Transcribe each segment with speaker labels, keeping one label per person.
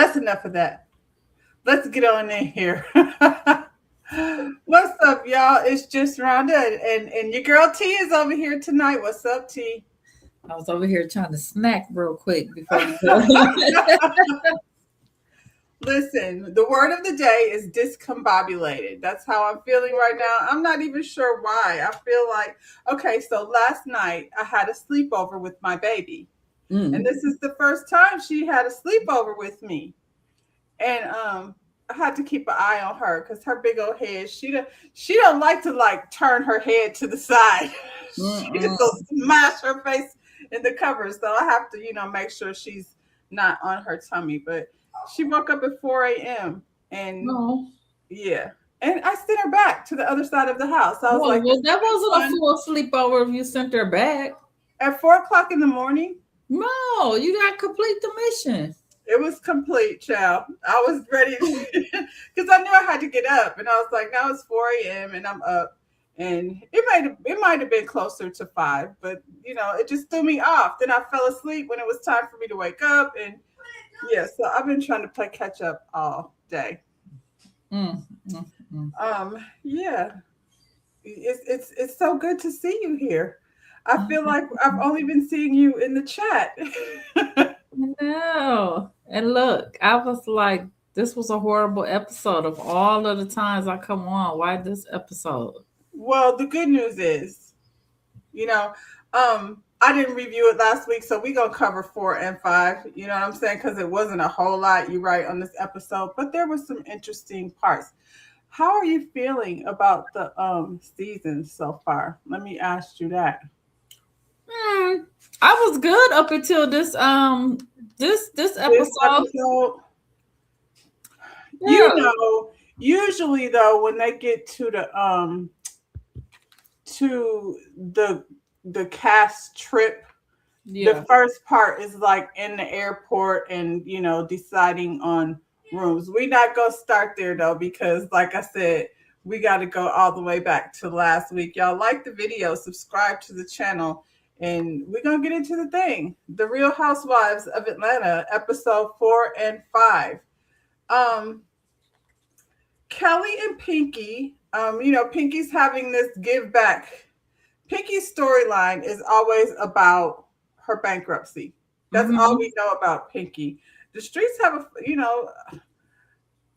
Speaker 1: That's enough of that. Let's get on in here. What's up, y'all? It's just Rhonda, and your girl T is over here tonight. What's up, T?
Speaker 2: I was over here trying to snack real quick before we go.
Speaker 1: Listen, the word of the day is discombobulated. That's how I'm feeling right now. I'm not even sure why. I feel like, okay, so last night I had a sleepover with my baby. And this is the first time she had a sleepover with me. And I had to keep an eye on her because her big old head, she don't like to like turn her head to the side. She just will smash her face in the covers. So I have to, make sure she's not on her tummy. But she woke up at 4 a.m. and
Speaker 2: No.
Speaker 1: yeah. And I sent her back to the other side of the house. I was
Speaker 2: Well,
Speaker 1: like,
Speaker 2: that wasn't a full sleepover if you sent her back.
Speaker 1: at 4 o'clock in the morning.
Speaker 2: No, you got to complete the mission.
Speaker 1: It was complete, child. I was ready because I knew I had to get up, and I was like, now it's 4 a.m. and I'm up, and it might have been closer to 5, but it just threw me off. Then I fell asleep when it was time for me to wake up, and yeah, so I've been trying to play catch up all day. Yeah, it's so good to see you here. I feel like I've only been seeing you in the chat.
Speaker 2: No. And look, I was like, this was a horrible episode of all of the times I come on. Why this episode?
Speaker 1: Well, the good news is, I didn't review it last week, so we're gonna cover 4 and 5. You know what I'm saying? Because it wasn't a whole lot, you're right, on this episode, but there were some interesting parts. How are you feeling about the season so far? Let me ask you that.
Speaker 2: I was good up until this this episode.
Speaker 1: This episode,
Speaker 2: Yeah.
Speaker 1: usually though, when they get to the cast trip,
Speaker 2: Yeah.
Speaker 1: the first part is like in the airport and deciding on rooms. We not gonna start there though, because like I said, we got to go all the way back to last week. Y'all like the video, subscribe to the channel, and we're gonna get into the thing. The Real Housewives of Atlanta, episode 4 and 5. Kelly and Pinky, Pinky's having this give back. Pinky's storyline is always about her bankruptcy. That's all we know about Pinky. The streets have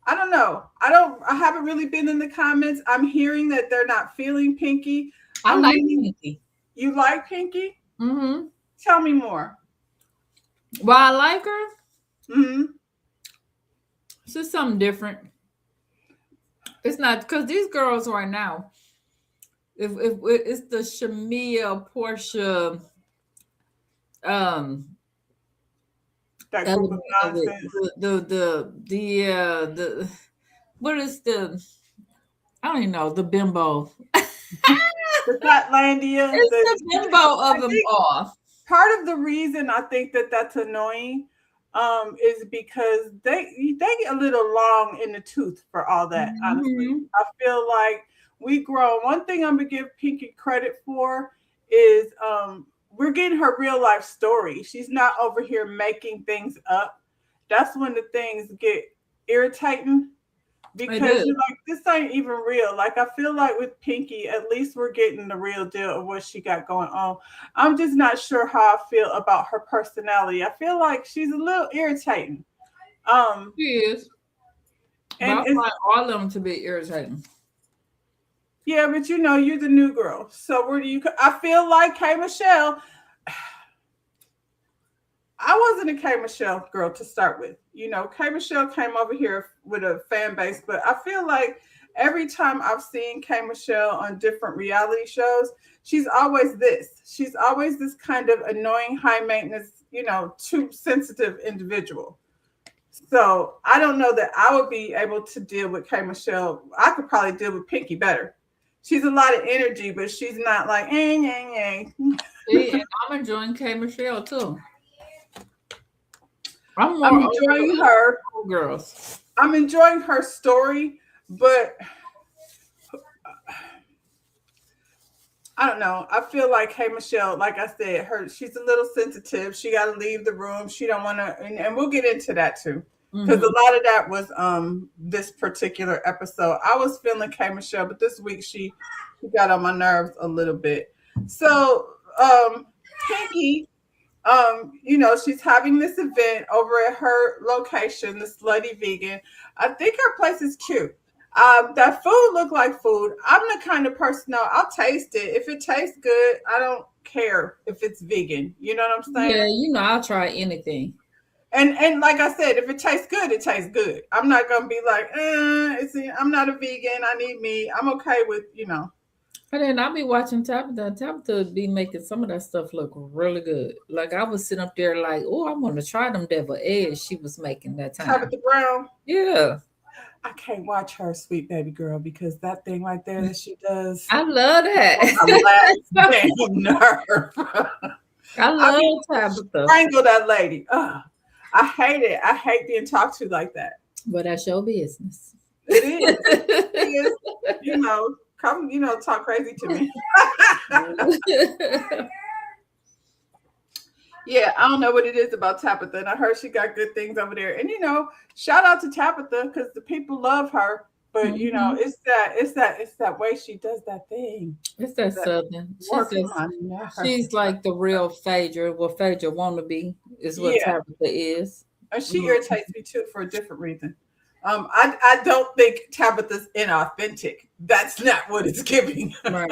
Speaker 1: I don't know. I haven't really been in the comments. I'm hearing that they're not feeling Pinky.
Speaker 2: I like Pinky.
Speaker 1: You like Pinky?
Speaker 2: Mm-hmm.
Speaker 1: Tell me more.
Speaker 2: Well, I like her.
Speaker 1: Mm-hmm.
Speaker 2: It's just something different. It's not because these girls right now, if it's the Shamia, Portia,
Speaker 1: That group of nonsense.
Speaker 2: the what is I don't even know, the bimbo.
Speaker 1: The Fatlandia.
Speaker 2: It's the bimbo of them all.
Speaker 1: Part of the reason I think that that's annoying is because they get a little long in the tooth for all that. Honestly, I feel like we grow. One thing I'm gonna give Pinky credit for is we're getting her real life story. She's not over here making things up. That's when the things get irritating, because you're like, this ain't even real. Like, I feel like with Pinky, at least we're getting the real deal of what she got going on. I'm just not sure how I feel about her personality. I feel like she's a little irritating.
Speaker 2: She is. And I find all of them to be irritating.
Speaker 1: Yeah, but you're the new girl. So where do you? I feel like K. Michelle. I wasn't a K. Michelle girl to start with. K. Michelle came over here with a fan base, but I feel like every time I've seen K. Michelle on different reality shows, she's always this. She's always this kind of annoying, high maintenance, too sensitive individual. So I don't know that I would be able to deal with K. Michelle. I could probably deal with Pinky better. She's a lot of energy, but she's not like,
Speaker 2: See, and I'm enjoying K. Michelle too.
Speaker 1: I'm enjoying her.
Speaker 2: Girls.
Speaker 1: I'm enjoying her story, but I don't know. I feel like K. Michelle, like I said, she's a little sensitive. She got to leave the room. She don't want to, and we'll get into that too. because a lot of that was this particular episode. I was feeling K Michelle, but this week she got on my nerves a little bit. So Pinky, she's having this event over at her location, the Slutty Vegan. I think her place is cute. That food looked like food. I'm the kind of person, no, I'll taste it. If it tastes good, I don't care if it's vegan. You know what I'm saying?
Speaker 2: Yeah, you know, I'll try anything.
Speaker 1: And like I said, if it tastes good, it tastes good. I'm not gonna be like, I'm not a vegan. I need meat. I'm okay with,
Speaker 2: And then I'll be watching Tabitha. Tabitha be making some of that stuff look really good. Like I was sitting up there like, oh, I want to try them devil eggs she was making that time.
Speaker 1: Tabitha Brown.
Speaker 2: Yeah.
Speaker 1: I can't watch her, sweet baby girl, because that thing right there that she does.
Speaker 2: I love that.
Speaker 1: My last damn nerve.
Speaker 2: I love Tabitha.
Speaker 1: Strangle that lady. I hate it. I hate being talked to like that.
Speaker 2: But that's your business.
Speaker 1: It is. It is. Come, talk crazy to me. Yeah, I don't know what it is about Tabitha. And I heard she got good things over there. And, shout out to Tabitha because the people love her. But, it's that way she does that thing.
Speaker 2: It's that Southern. She's like the real Phaedra. What Phaedra want to be is what Tabitha is.
Speaker 1: And she irritates me too for a different reason. I don't think Tabitha's inauthentic. That's not what it's giving. Right.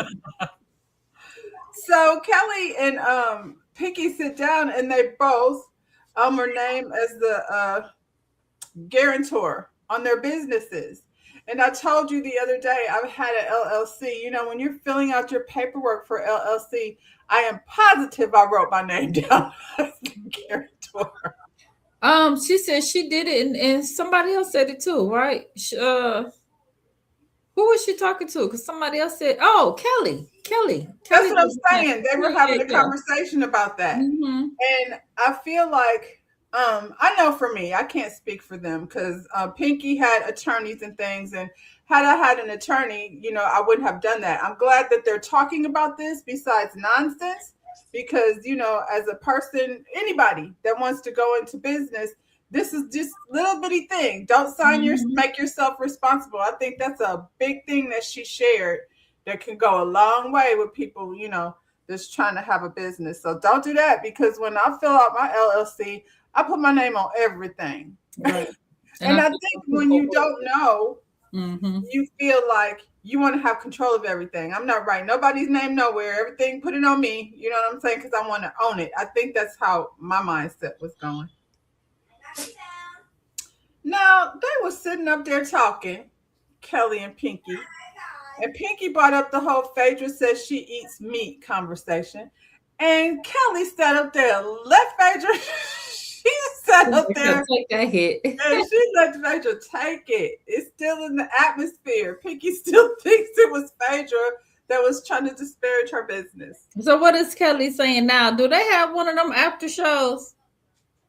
Speaker 1: So Kelly and Pinky sit down and they both are named as the guarantor on their businesses. And I told you the other day, I've had an LLC. When you're filling out your paperwork for LLC, I am positive I wrote my name down as the guarantor.
Speaker 2: She said she did it, and somebody else said it too, right? Who was she talking to? Because somebody else said, "Oh, Kelly."
Speaker 1: That's what I'm saying. They were having a conversation about that, and I feel like I know for me, I can't speak for them because Pinky had attorneys and things, and had I had an attorney, I wouldn't have done that. I'm glad that they're talking about this besides nonsense. Because, as a person, anybody that wants to go into business, this is just little bitty thing. Don't make yourself responsible. I think that's a big thing that she shared that can go a long way with people, that's trying to have a business. So don't do that because when I fill out my LLC, I put my name on everything. Right. and I think when you don't know, you feel like you want to have control of everything. I'm not writing nobody's name nowhere. Everything, put it on me. You know what I'm saying? Because I want to own it. I think that's how my mindset was going. Now, they were sitting up there talking, Kelly and Pinky. And Pinky brought up the whole Phaedra says she eats meat conversation. And Kelly sat up there, let Phaedra... She sat up there.
Speaker 2: Take that hit.
Speaker 1: And she let Phaedra take it. It's still in the atmosphere. Pinky still thinks it was Phaedra that was trying to disparage her business.
Speaker 2: So what is Kelly saying now? Do they have one of them after shows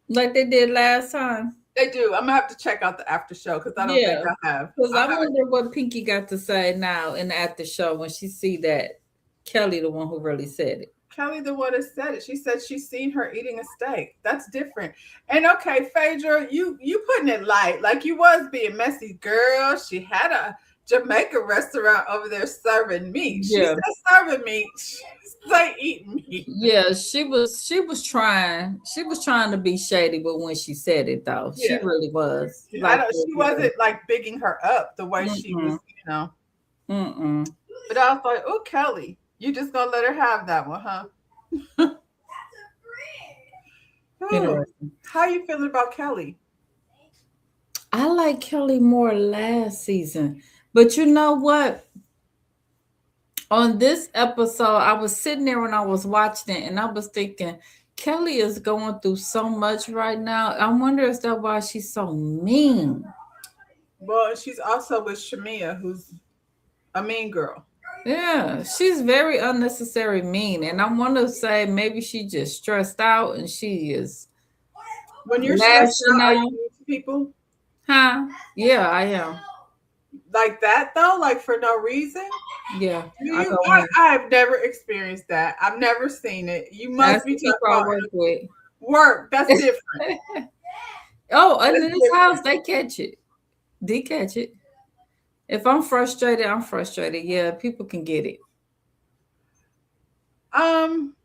Speaker 2: like they did last time?
Speaker 1: They do. I'm gonna have to check out the after show because I don't think I have.
Speaker 2: Because I wonder what Pinky got to say now in the after show when she see that Kelly the one who really said it.
Speaker 1: Kelly the one that said it. She said she's seen her eating a steak. That's different. And okay, Phaedra, you putting it light. Like you was being messy, girl. She had a Jamaica restaurant over there serving meat. She said serving meat. She's like eating meat.
Speaker 2: Yeah, she was trying to be shady, but when she said it though, she really was.
Speaker 1: Like, she wasn't like bigging her up the way she was, But I was like, oh, Kelly. You just gonna let her have that one, huh? How you feeling about Kelly?
Speaker 2: I like Kelly more last season, but you know what? On this episode, I was sitting there when I was watching it, and I was thinking, Kelly is going through so much right now. I wonder is that why she's so mean?
Speaker 1: Well, she's also with Shamia, who's a mean girl.
Speaker 2: Yeah, she's very unnecessary mean. And I want to say maybe she just stressed out and she is.
Speaker 1: When you're stressed out, are you mean to people?
Speaker 2: Huh? Yeah, I am.
Speaker 1: Like that though? Like for no reason?
Speaker 2: Yeah.
Speaker 1: I've never experienced that. I've never seen it. You must be talking about
Speaker 2: work with.
Speaker 1: Work. That's different.
Speaker 2: Oh, in
Speaker 1: That's
Speaker 2: this house,
Speaker 1: different.
Speaker 2: they catch it. They catch it. If I'm frustrated, I'm frustrated. Yeah, people can get it.
Speaker 1: Um,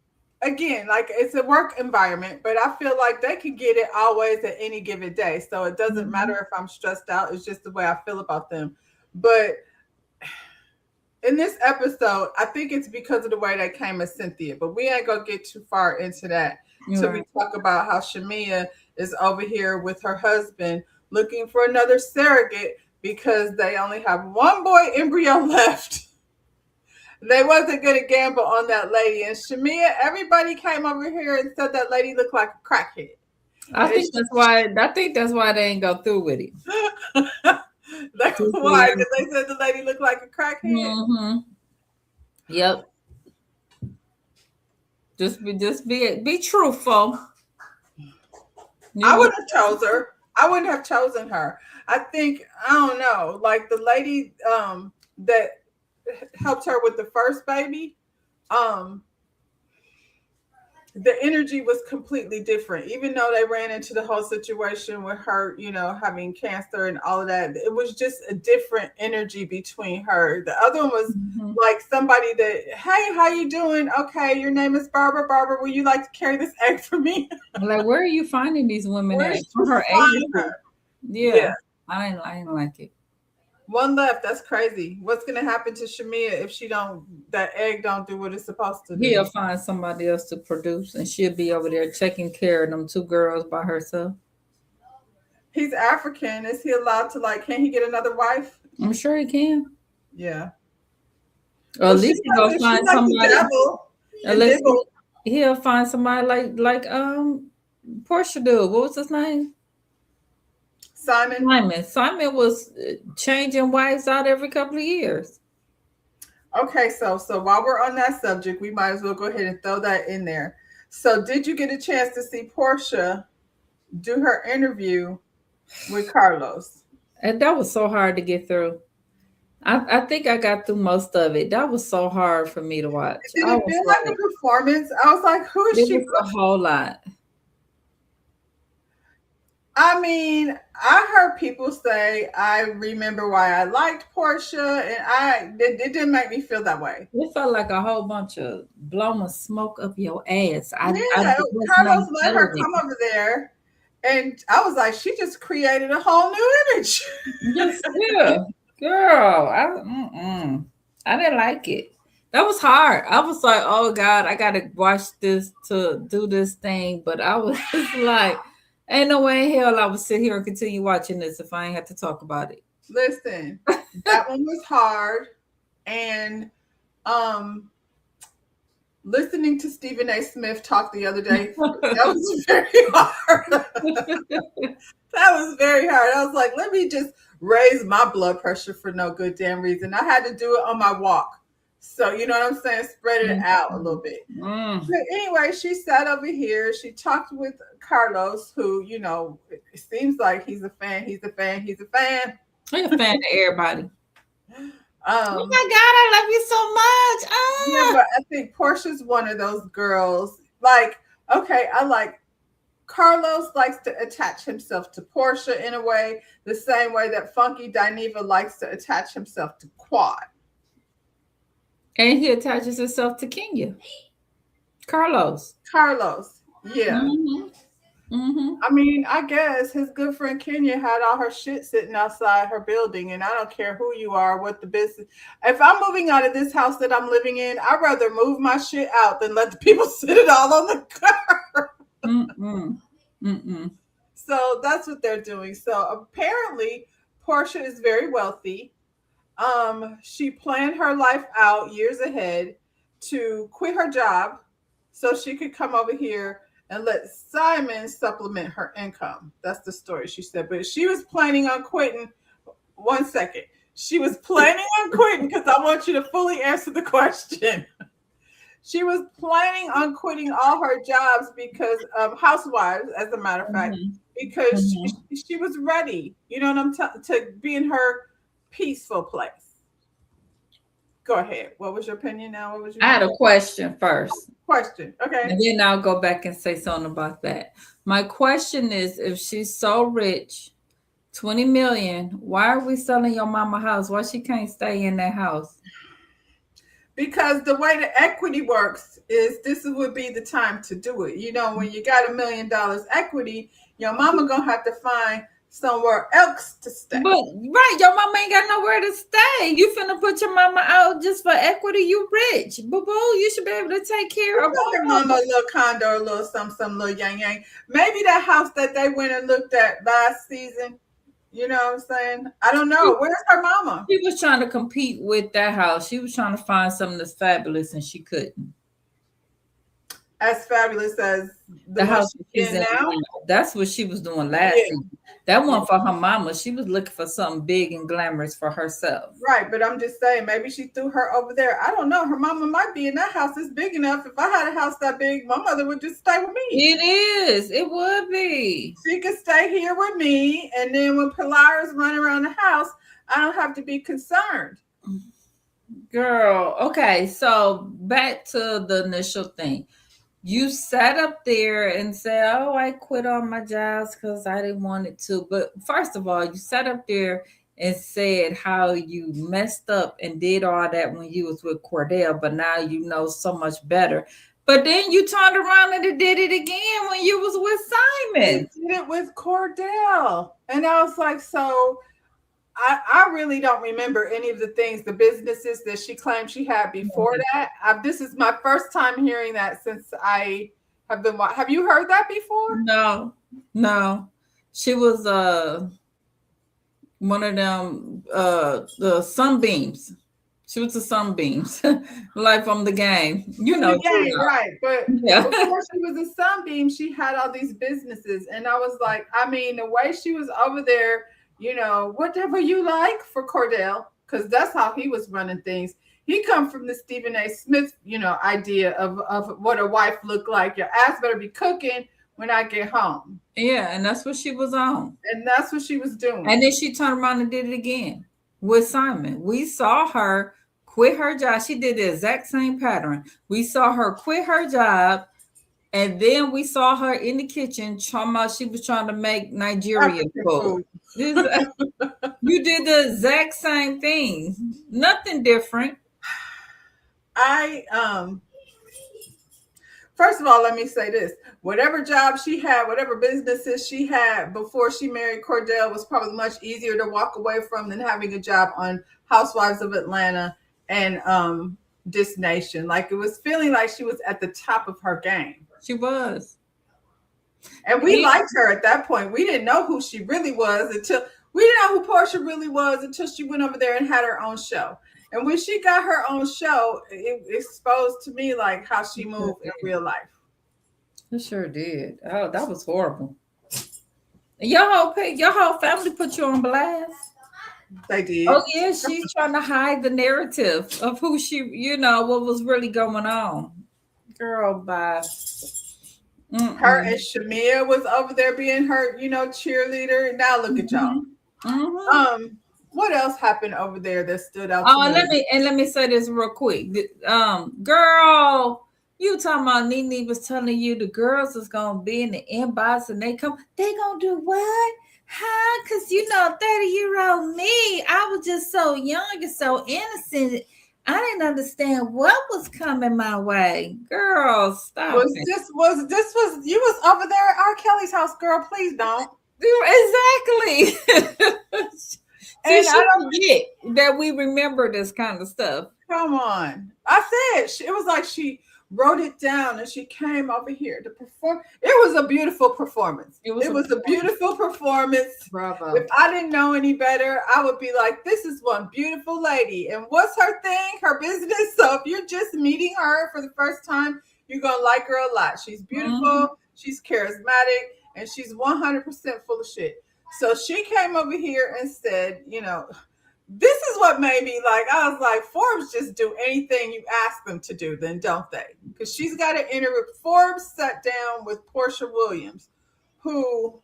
Speaker 1: Again, like it's a work environment, but I feel like they can get it always at any given day. So it doesn't matter
Speaker 2: Mhm.
Speaker 1: if I'm stressed out. It's just the way I feel about them. But in this episode, I think it's because of the way they came as Cynthia, but we ain't gonna get too far into that till we
Speaker 2: Right.
Speaker 1: talk about how Shamia is over here with her husband looking for another surrogate because they only have one boy embryo left. They wasn't gonna gamble on that lady. And Shamia, everybody came over here and said that lady looked like a crackhead.
Speaker 2: I
Speaker 1: And
Speaker 2: think that's why. I think that's why they ain't go through with it.
Speaker 1: why? Because they said the lady looked like a crackhead.
Speaker 2: Mm-hmm. Yep. Just be truthful. You
Speaker 1: I
Speaker 2: want
Speaker 1: wouldn't have chose her. I wouldn't have chosen her. I think I don't know, like the lady that helped her with the first baby. Um, the energy was completely different. Even though they ran into the whole situation with her, having cancer and all of that, it was just a different energy between her. The other one was
Speaker 2: mhm.
Speaker 1: like somebody that, hey, how you doing? Okay, your name is Barbara. Barbara, will you like to carry this egg for me?
Speaker 2: Like, where are you finding these women
Speaker 1: Where's
Speaker 2: at?
Speaker 1: she
Speaker 2: For her age
Speaker 1: find
Speaker 2: group.
Speaker 1: her?
Speaker 2: Yeah,
Speaker 1: Yeah.
Speaker 2: I ain't like it.
Speaker 1: One left. That's crazy. What's gonna happen to Shamia if she don't that egg don't do what it's supposed to do?
Speaker 2: He'll find somebody else to produce, and she'll be over there taking care of them two girls by herself.
Speaker 1: He's African. Is he allowed to like? Can he get another wife?
Speaker 2: I'm sure he can.
Speaker 1: Yeah.
Speaker 2: Or
Speaker 1: Well,
Speaker 2: at least he gonna
Speaker 1: she
Speaker 2: find
Speaker 1: likes to
Speaker 2: somebody.
Speaker 1: dabble and
Speaker 2: Unless
Speaker 1: dibble.
Speaker 2: he'll find somebody like Portia do. What was his name?
Speaker 1: Simon.
Speaker 2: Simon. Simon was changing wives out every couple of years.
Speaker 1: Okay, so while we're on that subject, we might as well go ahead and throw that in there. So, did you get a chance to see Portia do her interview with Carlos?
Speaker 2: And that was so hard to get through. I think I got through most of it. That was so hard for me to watch.
Speaker 1: Did
Speaker 2: I
Speaker 1: it
Speaker 2: was
Speaker 1: feel like
Speaker 2: like,
Speaker 1: a performance? I was like, who is
Speaker 2: it
Speaker 1: she?
Speaker 2: was a whole lot.
Speaker 1: I mean, I heard people say I remember why I liked Portia, and it didn't make me feel that way.
Speaker 2: It felt like a whole bunch of blowing smoke up your ass. I
Speaker 1: Yeah,
Speaker 2: was not
Speaker 1: Carlos let her
Speaker 2: feeling it.
Speaker 1: come over there, and I was like, she just created a whole new image.
Speaker 2: Just yeah, girl. I didn't like it. That was hard. I was like, oh God, I gotta watch this to do this thing. But I was just like, ain't no way in hell I would sit here and continue watching this if I ain't had to talk about it.
Speaker 1: Listen, that one was hard, and um, listening to Stephen A. Smith talk the other day, that was very hard. That was very hard. I was like, let me just raise my blood pressure for no good damn reason. I had to do it on my walk. So, you know what I'm saying? Spread it out a little bit.
Speaker 2: Mm.
Speaker 1: But anyway, she sat over here. She talked with Carlos, who, it seems like he's a fan. He's a fan. He's a fan.
Speaker 2: I'm a fan of everybody. Oh
Speaker 1: Um,
Speaker 2: my God, I love you so much.
Speaker 1: yeah,
Speaker 2: Ah.
Speaker 1: but I think Portia's one of those girls. Like, okay, I like Carlos likes to attach himself to Portia in a way, the same way that Funky Dineva likes to attach himself to Quad.
Speaker 2: And he attaches himself to Kenya. Carlos.
Speaker 1: Carlos, yeah.
Speaker 2: Mm-hmm. Mm-hmm.
Speaker 1: I mean, I guess his good friend Kenya had all her shit sitting outside her building, and I don't care who you are, what the business. If I'm moving out of this house that I'm living in, I'd rather move my shit out than let the people sit it all on the car.
Speaker 2: Mm-mm. Mm-mm.
Speaker 1: So that's what they're doing. So apparently, Portia is very wealthy. She planned her life out years ahead to quit her job so she could come over here and let Simon supplement her income. That's the story she said. But she was planning on quitting. One second. She was planning on quitting because I want you to fully answer the question. She was planning on quitting all her jobs because of housewives, as a matter of fact,
Speaker 2: Mm-hmm.
Speaker 1: because
Speaker 2: Mm-hmm.
Speaker 1: she was ready. You know what I'm to be in her peaceful place. Go ahead. What was your opinion now? What was you
Speaker 2: I
Speaker 1: going
Speaker 2: had
Speaker 1: to
Speaker 2: a question first,
Speaker 1: question? Okay.
Speaker 2: and then I'll go back and say something about that. My question is, if she's so rich, 20 million, why are we selling your mama house? Why she can't stay in that house?
Speaker 1: Because the way the equity works is would be the time to do it. You know, when you got $1 million equity, your mama gonna have to find somewhere else to stay.
Speaker 2: But right, your mama ain't got nowhere to stay. You finna put your mama out just for equity. You rich, boo boo. You should be able to take care of
Speaker 1: Your
Speaker 2: all of
Speaker 1: mama
Speaker 2: them.
Speaker 1: a little condo, a little some little yang yang. Maybe that house that they went and looked at last season. You know what I'm saying? I don't know. Where's her mama?
Speaker 2: She was trying to compete with that house. She was trying to find something that's fabulous, and she couldn't.
Speaker 1: As fabulous as the
Speaker 2: The
Speaker 1: one
Speaker 2: house
Speaker 1: she's
Speaker 2: she's
Speaker 1: in
Speaker 2: in
Speaker 1: now.
Speaker 2: now. That's what she was doing last
Speaker 1: Yeah,
Speaker 2: season. That
Speaker 1: yeah.
Speaker 2: one for her mama. She was looking for something big and glamorous for herself.
Speaker 1: Right, but I'm just saying, maybe she threw her over there. I don't know. Her mama might be in that house. It's big enough. If I had a house that big, my mother would just stay with me.
Speaker 2: It is. It would be.
Speaker 1: She could stay here with me, and then when Pilar's running around the house, I don't have to be concerned.
Speaker 2: Girl, okay. So back to the initial thing. You sat up there and said, "Oh, I quit all my jobs because I didn't want it to." But first of all, you sat up there and said how you messed up and did all that when you was with Cordell, but now you know so much better. But then you turned around and did it again when you was with
Speaker 1: He
Speaker 2: Simon.
Speaker 1: did it with Cordell, and I was like, so I really don't remember any of the things, the businesses that she claimed she had before that. This is my first time hearing that since I have been. Have you heard that before?
Speaker 2: No, no. She was one of them the sunbeams. She was the sunbeams, like from the game. You
Speaker 1: From
Speaker 2: know,
Speaker 1: the game, right? But
Speaker 2: yeah.
Speaker 1: before she was a Sunbeam, she had all these businesses, and I was like, I mean, the way she was over there, you know, whatever you like for Cordell, because that's how he was running things. He come from the Stephen A. Smith, you know, idea of what a wife looked like. Your ass better be cooking when I get home,
Speaker 2: Yeah, and that's what she was on.
Speaker 1: and that's what she was
Speaker 2: And
Speaker 1: doing.
Speaker 2: then she turned around and did it again with Simon. We saw her quit her job. She did the exact same pattern. We saw her quit her job, and then we saw her in the kitchen. She was trying to make Nigerian
Speaker 1: African
Speaker 2: food.
Speaker 1: food.
Speaker 2: You did the exact same thing. Nothing different.
Speaker 1: I First of all, let me say this. Whatever job she had, whatever businesses she had before she married Cordell was probably much easier to walk away from than having a job on Housewives of Atlanta and This Nation. Like, it was feeling like she was at the top of her game.
Speaker 2: She was.
Speaker 1: And we liked her at that point. We didn't know who she really was until we didn't know who Portia really was until she went over there and had her own show. And when she got her own show, it exposed to me like how she moved in real life.
Speaker 2: It sure did. Oh, that was horrible. Your whole family put you on blast.
Speaker 1: They did.
Speaker 2: Oh yeah, she's trying to hide the narrative of who she, what was really going on. Girl, bye.
Speaker 1: Her and Shamia was over there being her, cheerleader. Now look at y'all.
Speaker 2: Mm-hmm.
Speaker 1: What else happened over there that stood out?
Speaker 2: Oh, let me say this real quick. Girl, you talking about Nene was telling you the girls is gonna be in the inbox and they gonna do what? Huh? Cause 30-year-old me, I was just so young and so innocent. I didn't understand what was coming my way. Girl, stop.
Speaker 1: Was you was over there at R. Kelly's house, girl? Please don't.
Speaker 2: Exactly.
Speaker 1: And
Speaker 2: I don't forget that we remember this kind of stuff.
Speaker 1: Come on. I said it was like she wrote it down and she came over here to perform. It was a beautiful performance. It was a beautiful performance.
Speaker 2: Bravo.
Speaker 1: If I didn't know any better, I would be like, this is one beautiful lady. And what's her thing? Her business. So if you're just meeting her for the first time, you're going to like her a lot. She's beautiful. Mm-hmm. She's charismatic. And she's 100% full of shit. So she came over here and said, this is what made me I was like, Forbes just do anything you ask them to do, then don't they? Because she's got an interview. Forbes sat down with Portia Williams, who,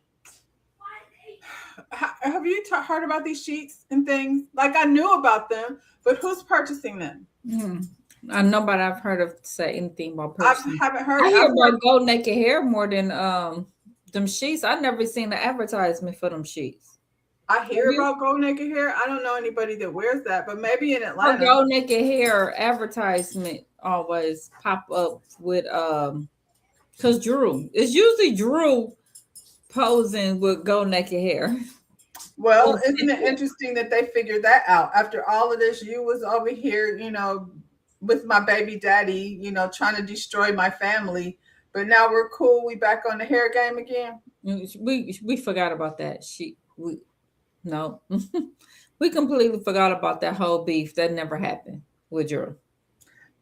Speaker 1: have you heard about these sheets and things? Like, I knew about them, But who's purchasing them?
Speaker 2: Nobody I've heard of say anything about
Speaker 1: I
Speaker 2: purchasing.
Speaker 1: haven't heard.
Speaker 2: I hear
Speaker 1: I've heard.
Speaker 2: about gold naked hair more than them sheets. I never seen the advertisement for them sheets.
Speaker 1: I
Speaker 2: Have
Speaker 1: hear
Speaker 2: you?
Speaker 1: about gold naked hair. I don't know anybody that wears that, but maybe in
Speaker 2: Her
Speaker 1: Atlanta.
Speaker 2: gold naked hair advertisement always pop up with because Drew. It's usually Drew posing with gold naked hair.
Speaker 1: Well, isn't it interesting that they figured that out after all of this? You was over here, with my baby daddy, trying to destroy my family, but now we're cool. We back on the hair game again.
Speaker 2: We forgot about that. We no. We completely forgot about that whole beef. That never happened with Drew.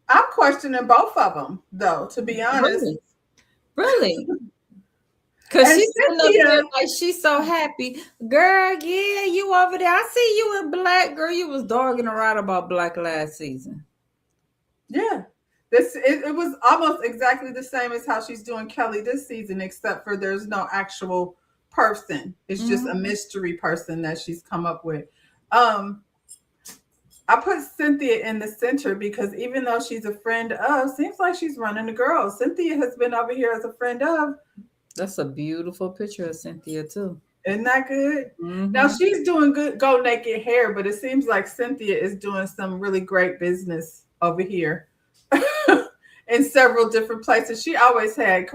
Speaker 1: I'm questioning both of them, though. To be honest,
Speaker 2: Really? Really? Cause
Speaker 1: and
Speaker 2: she's sitting up there
Speaker 1: Cynthia,
Speaker 2: like she's so happy. Girl, yeah, you over there. I see you in black. Girl, you was dogging around about black last season.
Speaker 1: yeah, it was almost exactly the same as how she's doing Kelly this season, except for there's no actual person. It's just a
Speaker 2: Mhm.
Speaker 1: mystery person that she's come up with. Um, I put Cynthia in the center because even though she's a friend of, seems like she's running the girls. Cynthia has been over here as a friend of.
Speaker 2: That's a beautiful picture of Cynthia too.
Speaker 1: Isn't that good? Now
Speaker 2: Mm-hmm.
Speaker 1: she's doing good go naked hair, but it seems like Cynthia is doing some really great business over here in several different places. She always had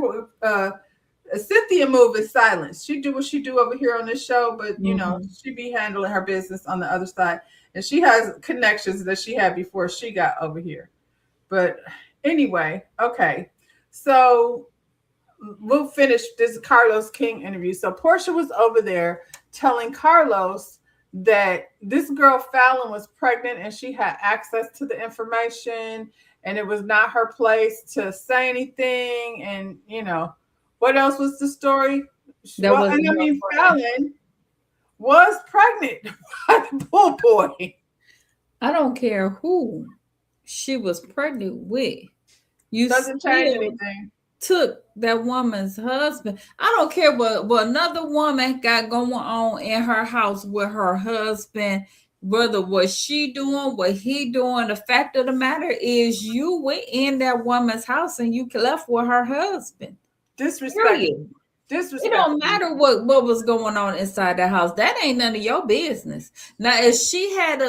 Speaker 1: Cynthia move in silence. She do what she do over here on this show, but
Speaker 2: Mm-hmm.
Speaker 1: she be handling her business on the other side, and she has connections that she had before she got over here. But anyway, okay, so we'll finish this Carlos King interview. So Portia was over there telling Carlos that this girl Fallon was pregnant and she had access to the information and it was not her place to say anything. And what else was the story?
Speaker 2: That
Speaker 1: Well,
Speaker 2: wasn't
Speaker 1: and I
Speaker 2: her
Speaker 1: mean
Speaker 2: friend.
Speaker 1: Fallon was pregnant by the poor boy.
Speaker 2: I don't care who she was pregnant with. You
Speaker 1: Doesn't change
Speaker 2: still
Speaker 1: anything.
Speaker 2: took that woman's husband. I don't care what another woman got going on in her house with her husband, whether what she doing, what he doing. The fact of the matter is you went in that woman's house and you left with her husband.
Speaker 1: Disrespectful.
Speaker 2: Period. It don't
Speaker 1: Disrespectful.
Speaker 2: matter what was going on inside the house. That ain't none of your business. Now, if she had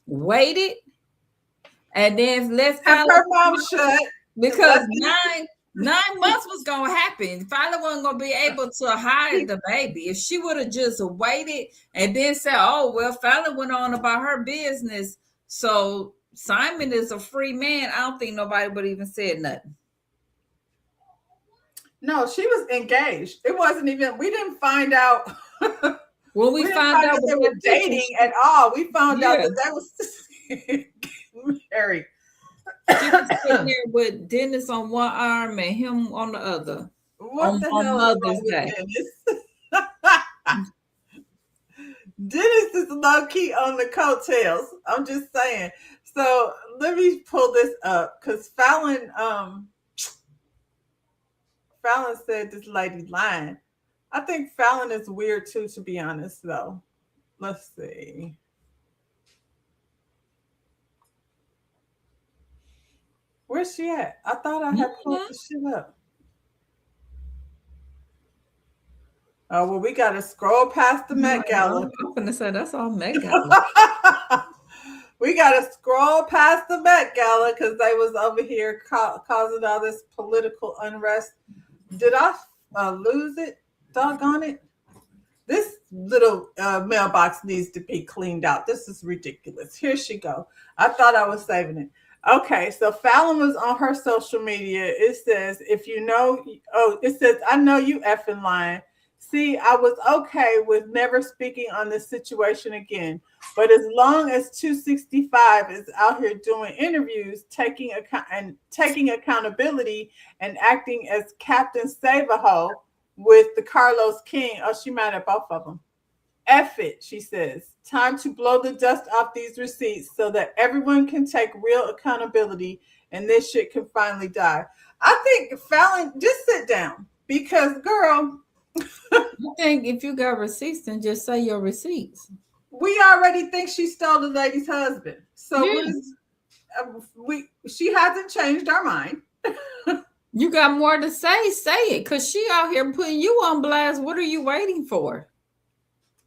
Speaker 2: waited and then left
Speaker 1: Kept
Speaker 2: Fallon,
Speaker 1: her mouth shut.
Speaker 2: because
Speaker 1: Let
Speaker 2: nine months was gonna happen. Fallon wasn't gonna be able to hide the baby. If she would have just waited and then said, "Oh well," Fallon went on about her business. So Simon is a free man. I don't think nobody would even said nothing.
Speaker 1: No, she was engaged. It wasn't even, we didn't find out.
Speaker 2: When
Speaker 1: We
Speaker 2: we
Speaker 1: didn't
Speaker 2: found
Speaker 1: find
Speaker 2: out
Speaker 1: out
Speaker 2: with
Speaker 1: they were
Speaker 2: that picture,
Speaker 1: dating at all. We found out
Speaker 2: yeah,
Speaker 1: that was married.
Speaker 2: she was sitting there with Dennis on one arm and him on the other
Speaker 1: What the
Speaker 2: on
Speaker 1: hell is wrong
Speaker 2: Mother's
Speaker 1: with
Speaker 2: Day.
Speaker 1: Dennis? Dennis is low key on the coattails. I'm just saying. So let me pull this up because Fallon said this lady lying. I think Fallon is weird too, to be honest, though. Let's see. Where's she at? I thought I had pulled
Speaker 2: Mhm.
Speaker 1: the shit up. Oh, well, we got to scroll past the Met Gala.
Speaker 2: I'm gonna say that's all Met Gala.
Speaker 1: We got to scroll past the Met Gala because they was over here causing all this political unrest. Did I lose it? Doggone it. This little mailbox needs to be cleaned out. This is ridiculous. Here she go. I thought I was saving it. Okay, so Fallon was on her social media. It says, if you know, oh, it says, I know you effing lying. See, I was okay with never speaking on this situation again. But as long as 265 is out here doing interviews, taking accountability and acting as Captain Save-A-Ho with the Carlos King. Oh, she mad at both of them. F it, she says. Time to blow the dust off these receipts so that everyone can take real accountability and this shit can finally die. I think Fallon, just sit down because, girl,
Speaker 2: I think if you got receipts, then just say your receipts.
Speaker 1: we already think she stole the lady's husband. So what
Speaker 2: Yes.
Speaker 1: is we? She hasn't changed our mind.
Speaker 2: You got more to say it. Cause she out here putting you on blast. What are you waiting for?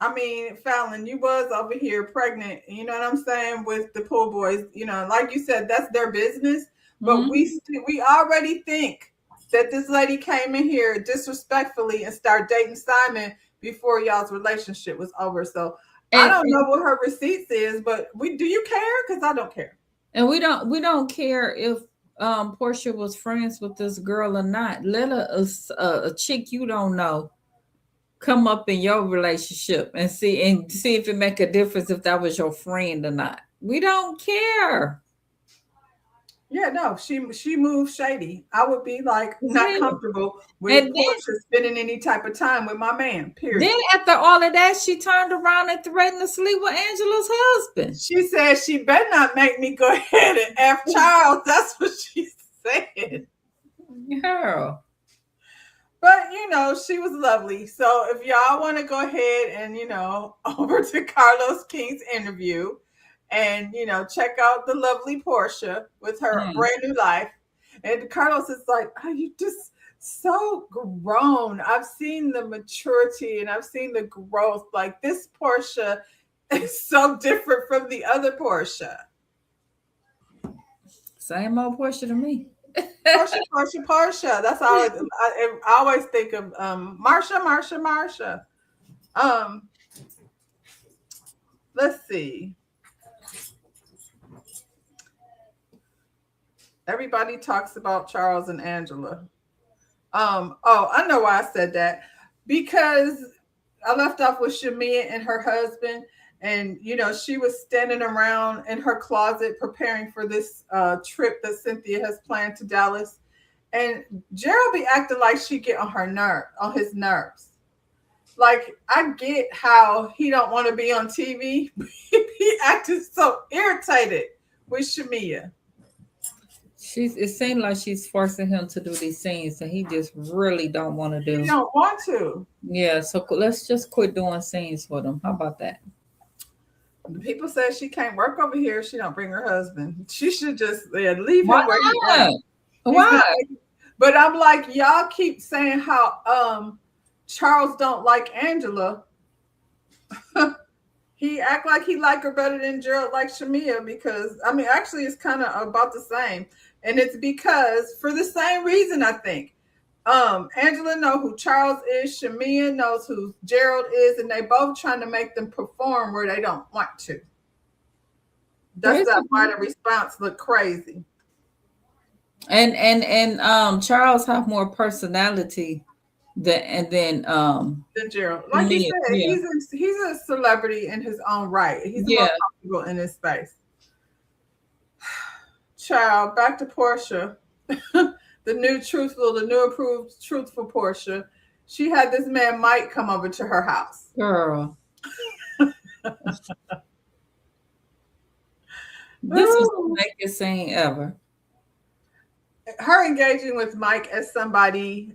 Speaker 1: I mean, Fallon, you was over here pregnant. You know what I'm saying with the pool boys. You know, like you said, that's their business. But
Speaker 2: Mm-hmm.
Speaker 1: we already think that this lady came in here disrespectfully and started dating Simon before y'all's relationship was over. So I
Speaker 2: And,
Speaker 1: don't know what her receipts is, but we do you care? Because I don't care.
Speaker 2: and we don't care if Portia was friends with this girl or not. Let a chick you don't know come up in your relationship and see if it make a difference if that was your friend or not. We don't care.
Speaker 1: Yeah, no, she moves shady. I would be like not
Speaker 2: Yeah.
Speaker 1: comfortable with
Speaker 2: And
Speaker 1: Portia spending any type of time with my man.
Speaker 2: then
Speaker 1: Period.
Speaker 2: after all of that, she turned around and threatened to sleep with Angela's husband.
Speaker 1: She said she better not make me go ahead and F Charles. That's what she said.
Speaker 2: Girl.
Speaker 1: But she was lovely. So if y'all want to go ahead and over to Carlos King's interview and check out the lovely Portia with her
Speaker 2: Mm.
Speaker 1: brand new life. And Carlos is like, "Are you just so grown? I've seen the maturity and I've seen the growth. Like this Portia is so different from the other Portia."
Speaker 2: Same old Portia to me.
Speaker 1: Portia. That's how I always think of Marsha. Um, let's see. Everybody talks about Charles and Angela. Oh, I know why I said that. Because I left off with Shamia and her husband, and she was standing around in her closet preparing for this trip that Cynthia has planned to Dallas. And Gerald be acting like she get on his nerves. Like I get how he don't want to be on TV. He acted so irritated with Shamia.
Speaker 2: It seems like she's forcing him to do these scenes that he just really don't want to
Speaker 1: He
Speaker 2: do.
Speaker 1: don't want to.
Speaker 2: Yeah, so let's just quit doing scenes for them. How about that?
Speaker 1: People say she can't work over here. She don't bring her husband. She should just leave
Speaker 2: Why
Speaker 1: him where he's
Speaker 2: not?
Speaker 1: at.
Speaker 2: Why?
Speaker 1: But I'm like, y'all keep saying how Charles don't like Angela. He act like he like her better than Gerald like Shamia because I mean actually it's kind of about the same. And it's because for the same reason I think. Angela know who Charles is, Shamia knows who Gerald is, and they both trying to make them perform where they don't want to. That's why the response look crazy.
Speaker 2: And Charles have more personality than
Speaker 1: Gerald. Like you said,
Speaker 2: yeah.
Speaker 1: he's a celebrity in his own right. He's more comfortable in his space. Child, back to Portia. The new approved truthful Portia. She had this man Mike come over to her house.
Speaker 2: Girl. This is the biggest scene ever.
Speaker 1: Her engaging with Mike as somebody,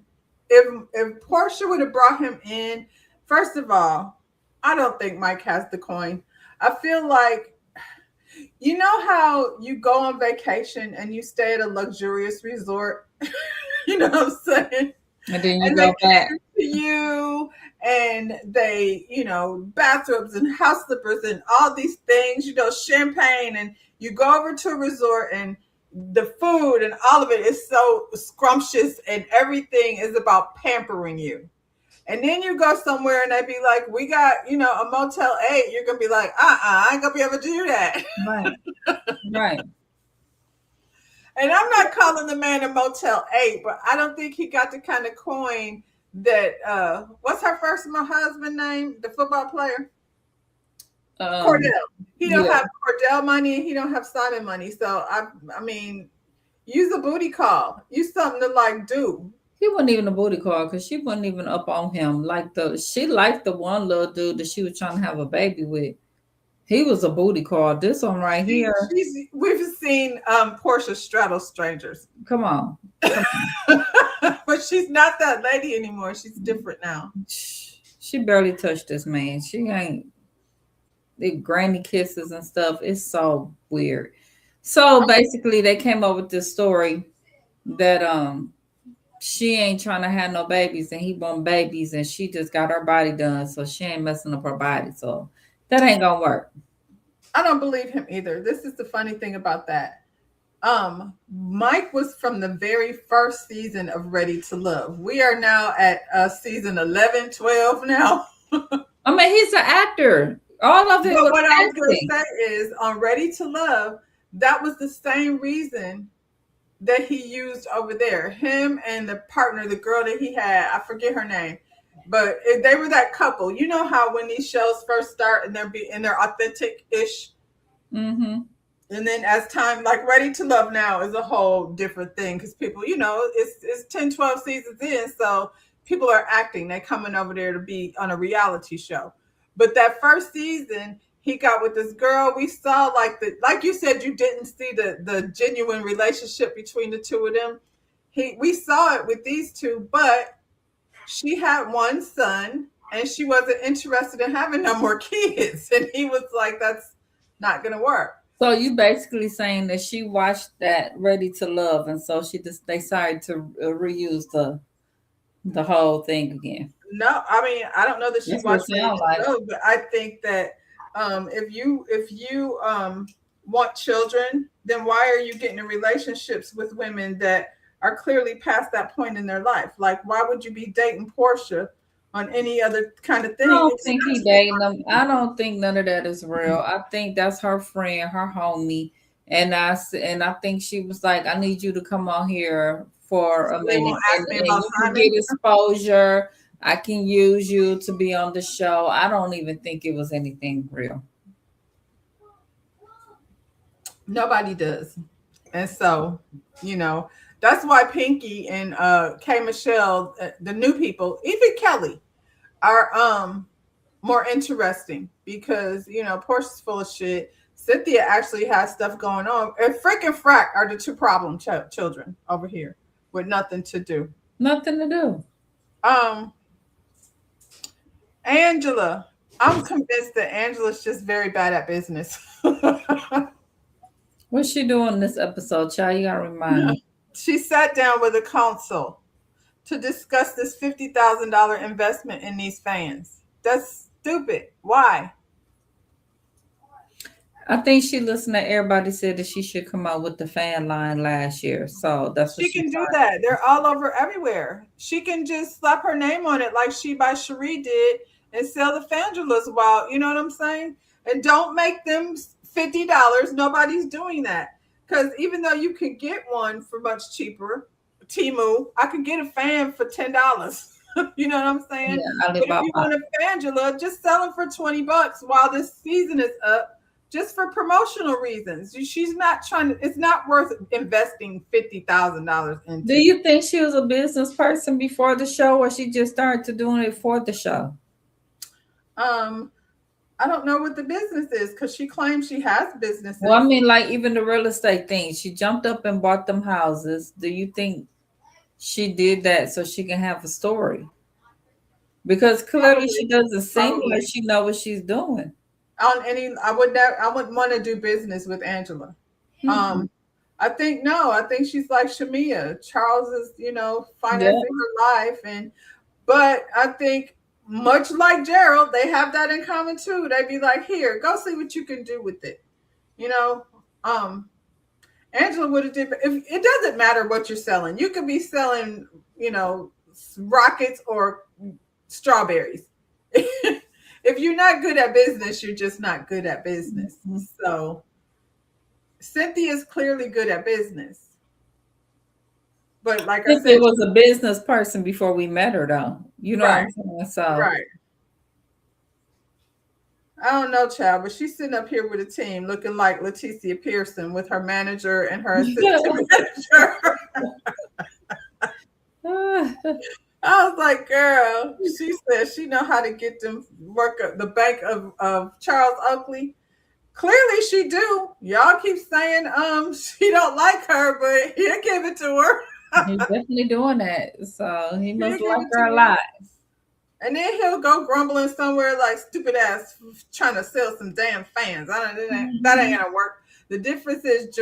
Speaker 1: if Portia would have brought him in, first of all, I don't think Mike has the coin. I feel like, you know how you go on vacation and you stay at a luxurious resort? You know what I'm saying?
Speaker 2: And then you go back
Speaker 1: to you and they, bathrobes and house slippers and all these things, champagne, and you go over to a resort and the food and all of it is so scrumptious and everything is about pampering you. And then you go somewhere and they be like, we got, a Motel 8. You're going to be like, I ain't going to be able to do that.
Speaker 2: Right. Right.
Speaker 1: And I'm not calling the man a Motel 8, but I don't think he got the kind of coin that, what's her first husband name? The football player? Cordell. He don't have Cordell money and he don't have Simon money. So, I mean, use a booty call. Use something to do.
Speaker 2: He wasn't even a booty call because she wasn't even up on him. She liked the one little dude that she was trying to have a baby with. He was a booty call. This one right here.
Speaker 1: We've seen Portia straddle strangers.
Speaker 2: Come on.
Speaker 1: But she's not that lady anymore. She's different now.
Speaker 2: She barely touched this man. She ain't. the granny kisses and stuff. It's so weird. So basically, they came up with this story that she ain't trying to have no babies and he want babies and she just got her body done, so she ain't messing up her body. So that ain't gonna work.
Speaker 1: I don't believe him either. This is the funny thing about that. Mike was from the very first season of Ready to Love. We are now at season 11, 12 now.
Speaker 2: I mean, he's an actor. All of it
Speaker 1: But
Speaker 2: was
Speaker 1: what I was going to
Speaker 2: acting.
Speaker 1: say is on Ready to Love, that was the same reason that he used over there. Him and the partner, the girl that he had, I forget her name, but they were that couple. You know how when these shows first start and they're authentic ish,
Speaker 2: Mm-hmm.
Speaker 1: and then as time, like Ready to Love now is a whole different thing because people, it's 10, 12 seasons in, so people are acting. They're coming over there to be on a reality show. But that first season, he got with this girl. We saw like you said, you didn't see the genuine relationship between the two of them. We saw it with these two, but she had one son and she wasn't interested in having no more kids. And he was like, that's not gonna work.
Speaker 2: So you basically saying that she watched that Ready to Love, and so she just decided to reuse the whole thing again.
Speaker 1: No, I mean, I don't know that she
Speaker 2: That's what it
Speaker 1: watched Ready
Speaker 2: sounds
Speaker 1: to
Speaker 2: like.
Speaker 1: Go, but I think that if you want children, then why are you getting in relationships with women that are clearly past that point in their life? Like, why would you be dating Portia on any other kind of
Speaker 2: I
Speaker 1: thing?
Speaker 2: don't think he dating them. I don't think none of that is real. I think that's her friend, her homie, and I think she was like, "I need you to come on here for a
Speaker 1: They
Speaker 2: minute,
Speaker 1: won't
Speaker 2: and,
Speaker 1: ask me
Speaker 2: and
Speaker 1: about
Speaker 2: you can
Speaker 1: Simon.
Speaker 2: get exposure. I can use you to be on the show." I don't even think it was anything real.
Speaker 1: Nobody does. And so, you know, that's why Pinky and K Michelle, the new people, even Kelly, are more interesting because Portia's full of shit. Cynthia actually has stuff going on. And Frick and Frack are the two problem children over here with nothing to do.
Speaker 2: Nothing to do.
Speaker 1: Um, Angela, I'm convinced that Angela's just very bad at business.
Speaker 2: What's she doing this episode, child? You gotta remind me.
Speaker 1: She sat down with a counsel to discuss this $50,000 investment in these fans. That's stupid. Why?
Speaker 2: I think she listened to everybody said that she should come out with the fan line last year, so that's what
Speaker 1: She
Speaker 2: she
Speaker 1: can do
Speaker 2: tried.
Speaker 1: that. They're all over everywhere. She can just slap her name on it like she by Cherie did and sell the Fandulas while, you know what I'm saying? And don't make them $50. Nobody's doing that. Because even though you can get one for much cheaper, Timu, I could get a fan for $10. You know what I'm saying?
Speaker 2: Yeah,
Speaker 1: But if you
Speaker 2: Alibaba.
Speaker 1: want a Fangela, just sell them for $20 while this season is up just for promotional reasons. She's not trying to, it's not worth investing $50,000
Speaker 2: Do
Speaker 1: into.
Speaker 2: you think she was a business person before the show, or she just started to doing it for the show?
Speaker 1: Um, I don't know what the business is because she claims she has
Speaker 2: Well, I
Speaker 1: businesses.
Speaker 2: mean, like even the real estate thing, she jumped up and bought them houses. Do you think she did that so she can have a story? Because clearly
Speaker 1: Probably,
Speaker 2: she doesn't seem like
Speaker 1: probably.
Speaker 2: she know what she's doing.
Speaker 1: I wouldn't want to do business with Angela.
Speaker 2: Mm-mm.
Speaker 1: Um, I think no, I think she's like Shamia. Charles is,
Speaker 2: Yeah.
Speaker 1: financing her life, but I think much like Gerald, they have that in common too. They'd be like, here, go see what you can do with it. You know, um, Angela would have did. If it doesn't matter what you're selling, you could be selling, rockets or strawberries. If you're not good at business, you're just not good at business.
Speaker 2: Mhm.
Speaker 1: So Cynthia's clearly good at business, but like I
Speaker 2: Cynthia
Speaker 1: said,
Speaker 2: was a business person before we met her, though. You know what
Speaker 1: right,
Speaker 2: I'm saying? So
Speaker 1: right. I don't know, child, but she's sitting up here with a team looking like Leticia Pearson with her manager and her assistant manager. I was like, girl, she said she know how to get them work at the bank of Charles Oakley. Clearly she do. Y'all keep saying she don't like her, but he'll give it to her.
Speaker 2: he's definitely doing that. So he
Speaker 1: He'll
Speaker 2: must
Speaker 1: give
Speaker 2: like
Speaker 1: it
Speaker 2: her a
Speaker 1: to her.
Speaker 2: lot.
Speaker 1: And then he'll go grumbling somewhere like stupid ass trying to sell some damn fans. I don't that ain't gonna work. The difference is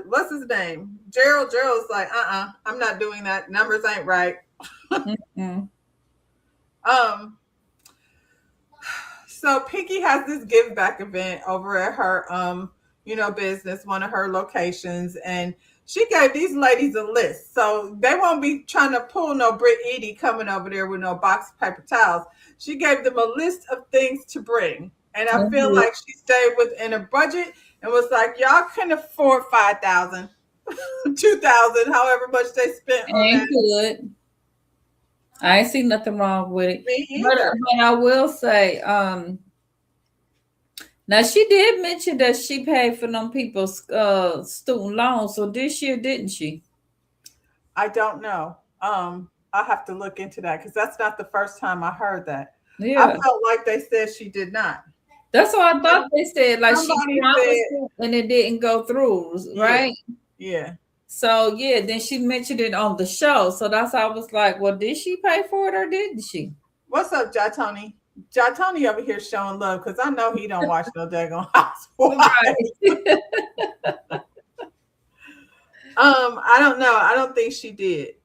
Speaker 1: what's his name? Gerald. Gerald's like, I'm not doing that. Numbers ain't right. um so Pinky has this give back event over at her business, one of her locations, and she gave these ladies a list. So they won't be trying to pull no Brit Edie coming over there with no box of paper towels. She gave them a list of things to bring. And I feel like she stayed within a budget and was like, y'all can afford 5,000, 2,000, however much they spent on that.
Speaker 2: Good. I ain't see nothing wrong with it.
Speaker 1: Me either.
Speaker 2: But I will say, now she did mention that she paid for them people's student loans. So this year, didn't she?
Speaker 1: I don't know. I'll have to look into that because that's not the first time I heard that. Yeah. I felt like they said she did not.
Speaker 2: That's what I thought they said. Like she promised and it didn't go through, right?
Speaker 1: Yeah.
Speaker 2: So yeah, then she mentioned it on the show. So that's why I was like, well, did she pay for it or didn't she?
Speaker 1: What's up, Jatoni? Jatoni over here showing love because I know he don't watch no daggone Housewives. I don't know. I don't think she did.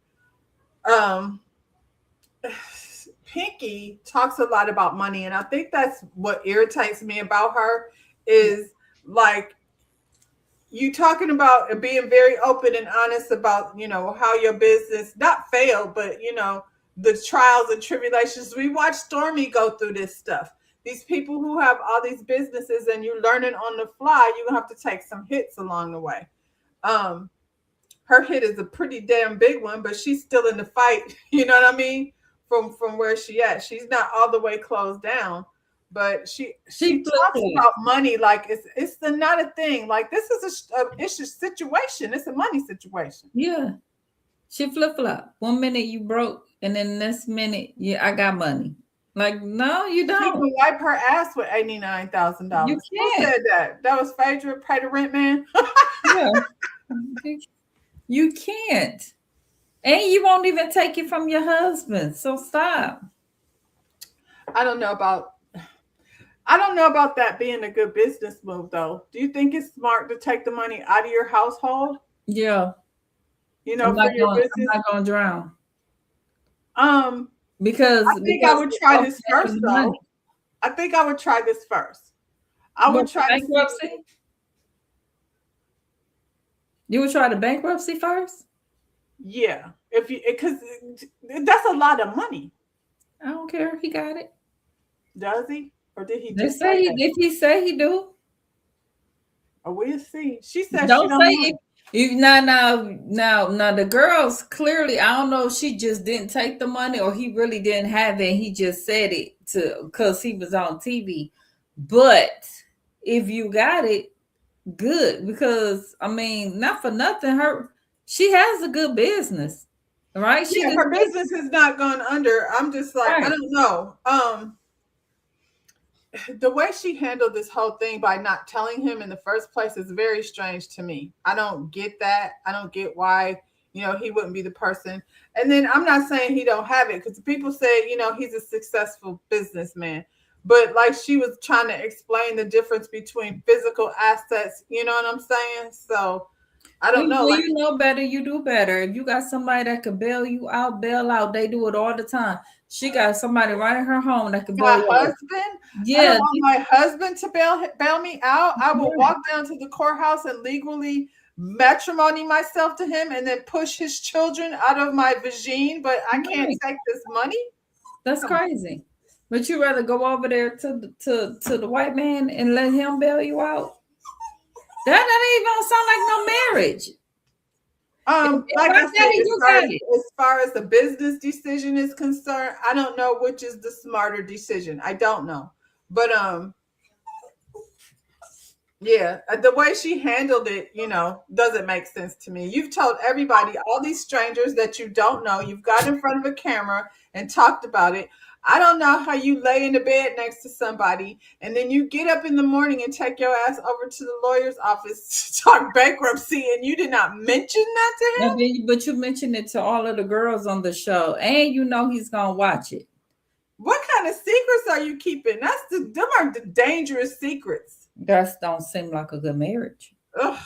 Speaker 1: Pinky talks a lot about money, and I think that's what irritates me about her is like you talking about being very open and honest about, how your business not failed, but, the trials and tribulations. We watch Stormy go through this stuff. These people who have all these businesses and you're learning on the fly, you have to take some hits along the way. Her hit is a pretty damn big one, but she's still in the fight. You know what I mean? From where she at. She's not all the way closed down, but she talks about money like it's not a thing. Like this is it's a situation. It's a money situation.
Speaker 2: Yeah. She flip-flop. 1 minute you broke, and then next minute, I got money. Like, no, you don't.
Speaker 1: She can wipe her ass with $89,000. Who said that? That was Phaedra, Pay the Rent Man?
Speaker 2: Yeah. You can't. And you won't even take it from your husband. So stop.
Speaker 1: I don't know about that being a good business move, though. Do you think it's smart to take the money out of your household?
Speaker 2: Yeah.
Speaker 1: For your business?
Speaker 2: I'm not going to drown.
Speaker 1: Because I think I would try this first, though. I think I would try this first. I would try
Speaker 2: bankruptcy. You would try the bankruptcy first?
Speaker 1: Yeah, because that's a lot of money.
Speaker 2: I don't care. He got it.
Speaker 1: Does he, or did he
Speaker 2: just say if he say he do?
Speaker 1: Oh, we'll see. She said
Speaker 2: don't say it. Now the girls clearly, I don't know if she just didn't take the money or he really didn't have it. He just said it because he was on TV. But if you got it, good, because I mean, not for nothing, she has a good business, right?
Speaker 1: Her business has not gone under. I'm just like, right. I don't know. The way she handled this whole thing by not telling him in the first place is very strange to me. I don't get that. I don't get why, he wouldn't be the person. And then I'm not saying he don't have it, because people say, he's a successful businessman. But like she was trying to explain the difference between physical assets, you know what I'm saying? So I don't know.
Speaker 2: When you know better, you do better. If you got somebody that can bail you out, bail out. They do it all the time. She got somebody right in her home that can bail you out.
Speaker 1: My husband? Yeah. I don't want my husband to bail me out. I will walk down to the courthouse and legally matrimony myself to him and then push his children out of my vagine, but I can't take this money?
Speaker 2: That's crazy. But you rather go over there to the white man and let him bail you out? That ain't even sound like no marriage.
Speaker 1: Like I said, as far as the business decision is concerned, I don't know which is the smarter decision. I don't know. But yeah, the way she handled it, doesn't make sense to me. You've told everybody, all these strangers that you don't know, you've got in front of a camera and talked about it. I don't know how you lay in the bed next to somebody and then you get up in the morning and take your ass over to the lawyer's office to talk bankruptcy and you did not mention that to him.
Speaker 2: But you mentioned it to all of the girls on the show and he's going to watch it.
Speaker 1: What kind of secrets are you keeping? Them are the dangerous secrets.
Speaker 2: That don't seem like a good marriage.
Speaker 1: Ugh.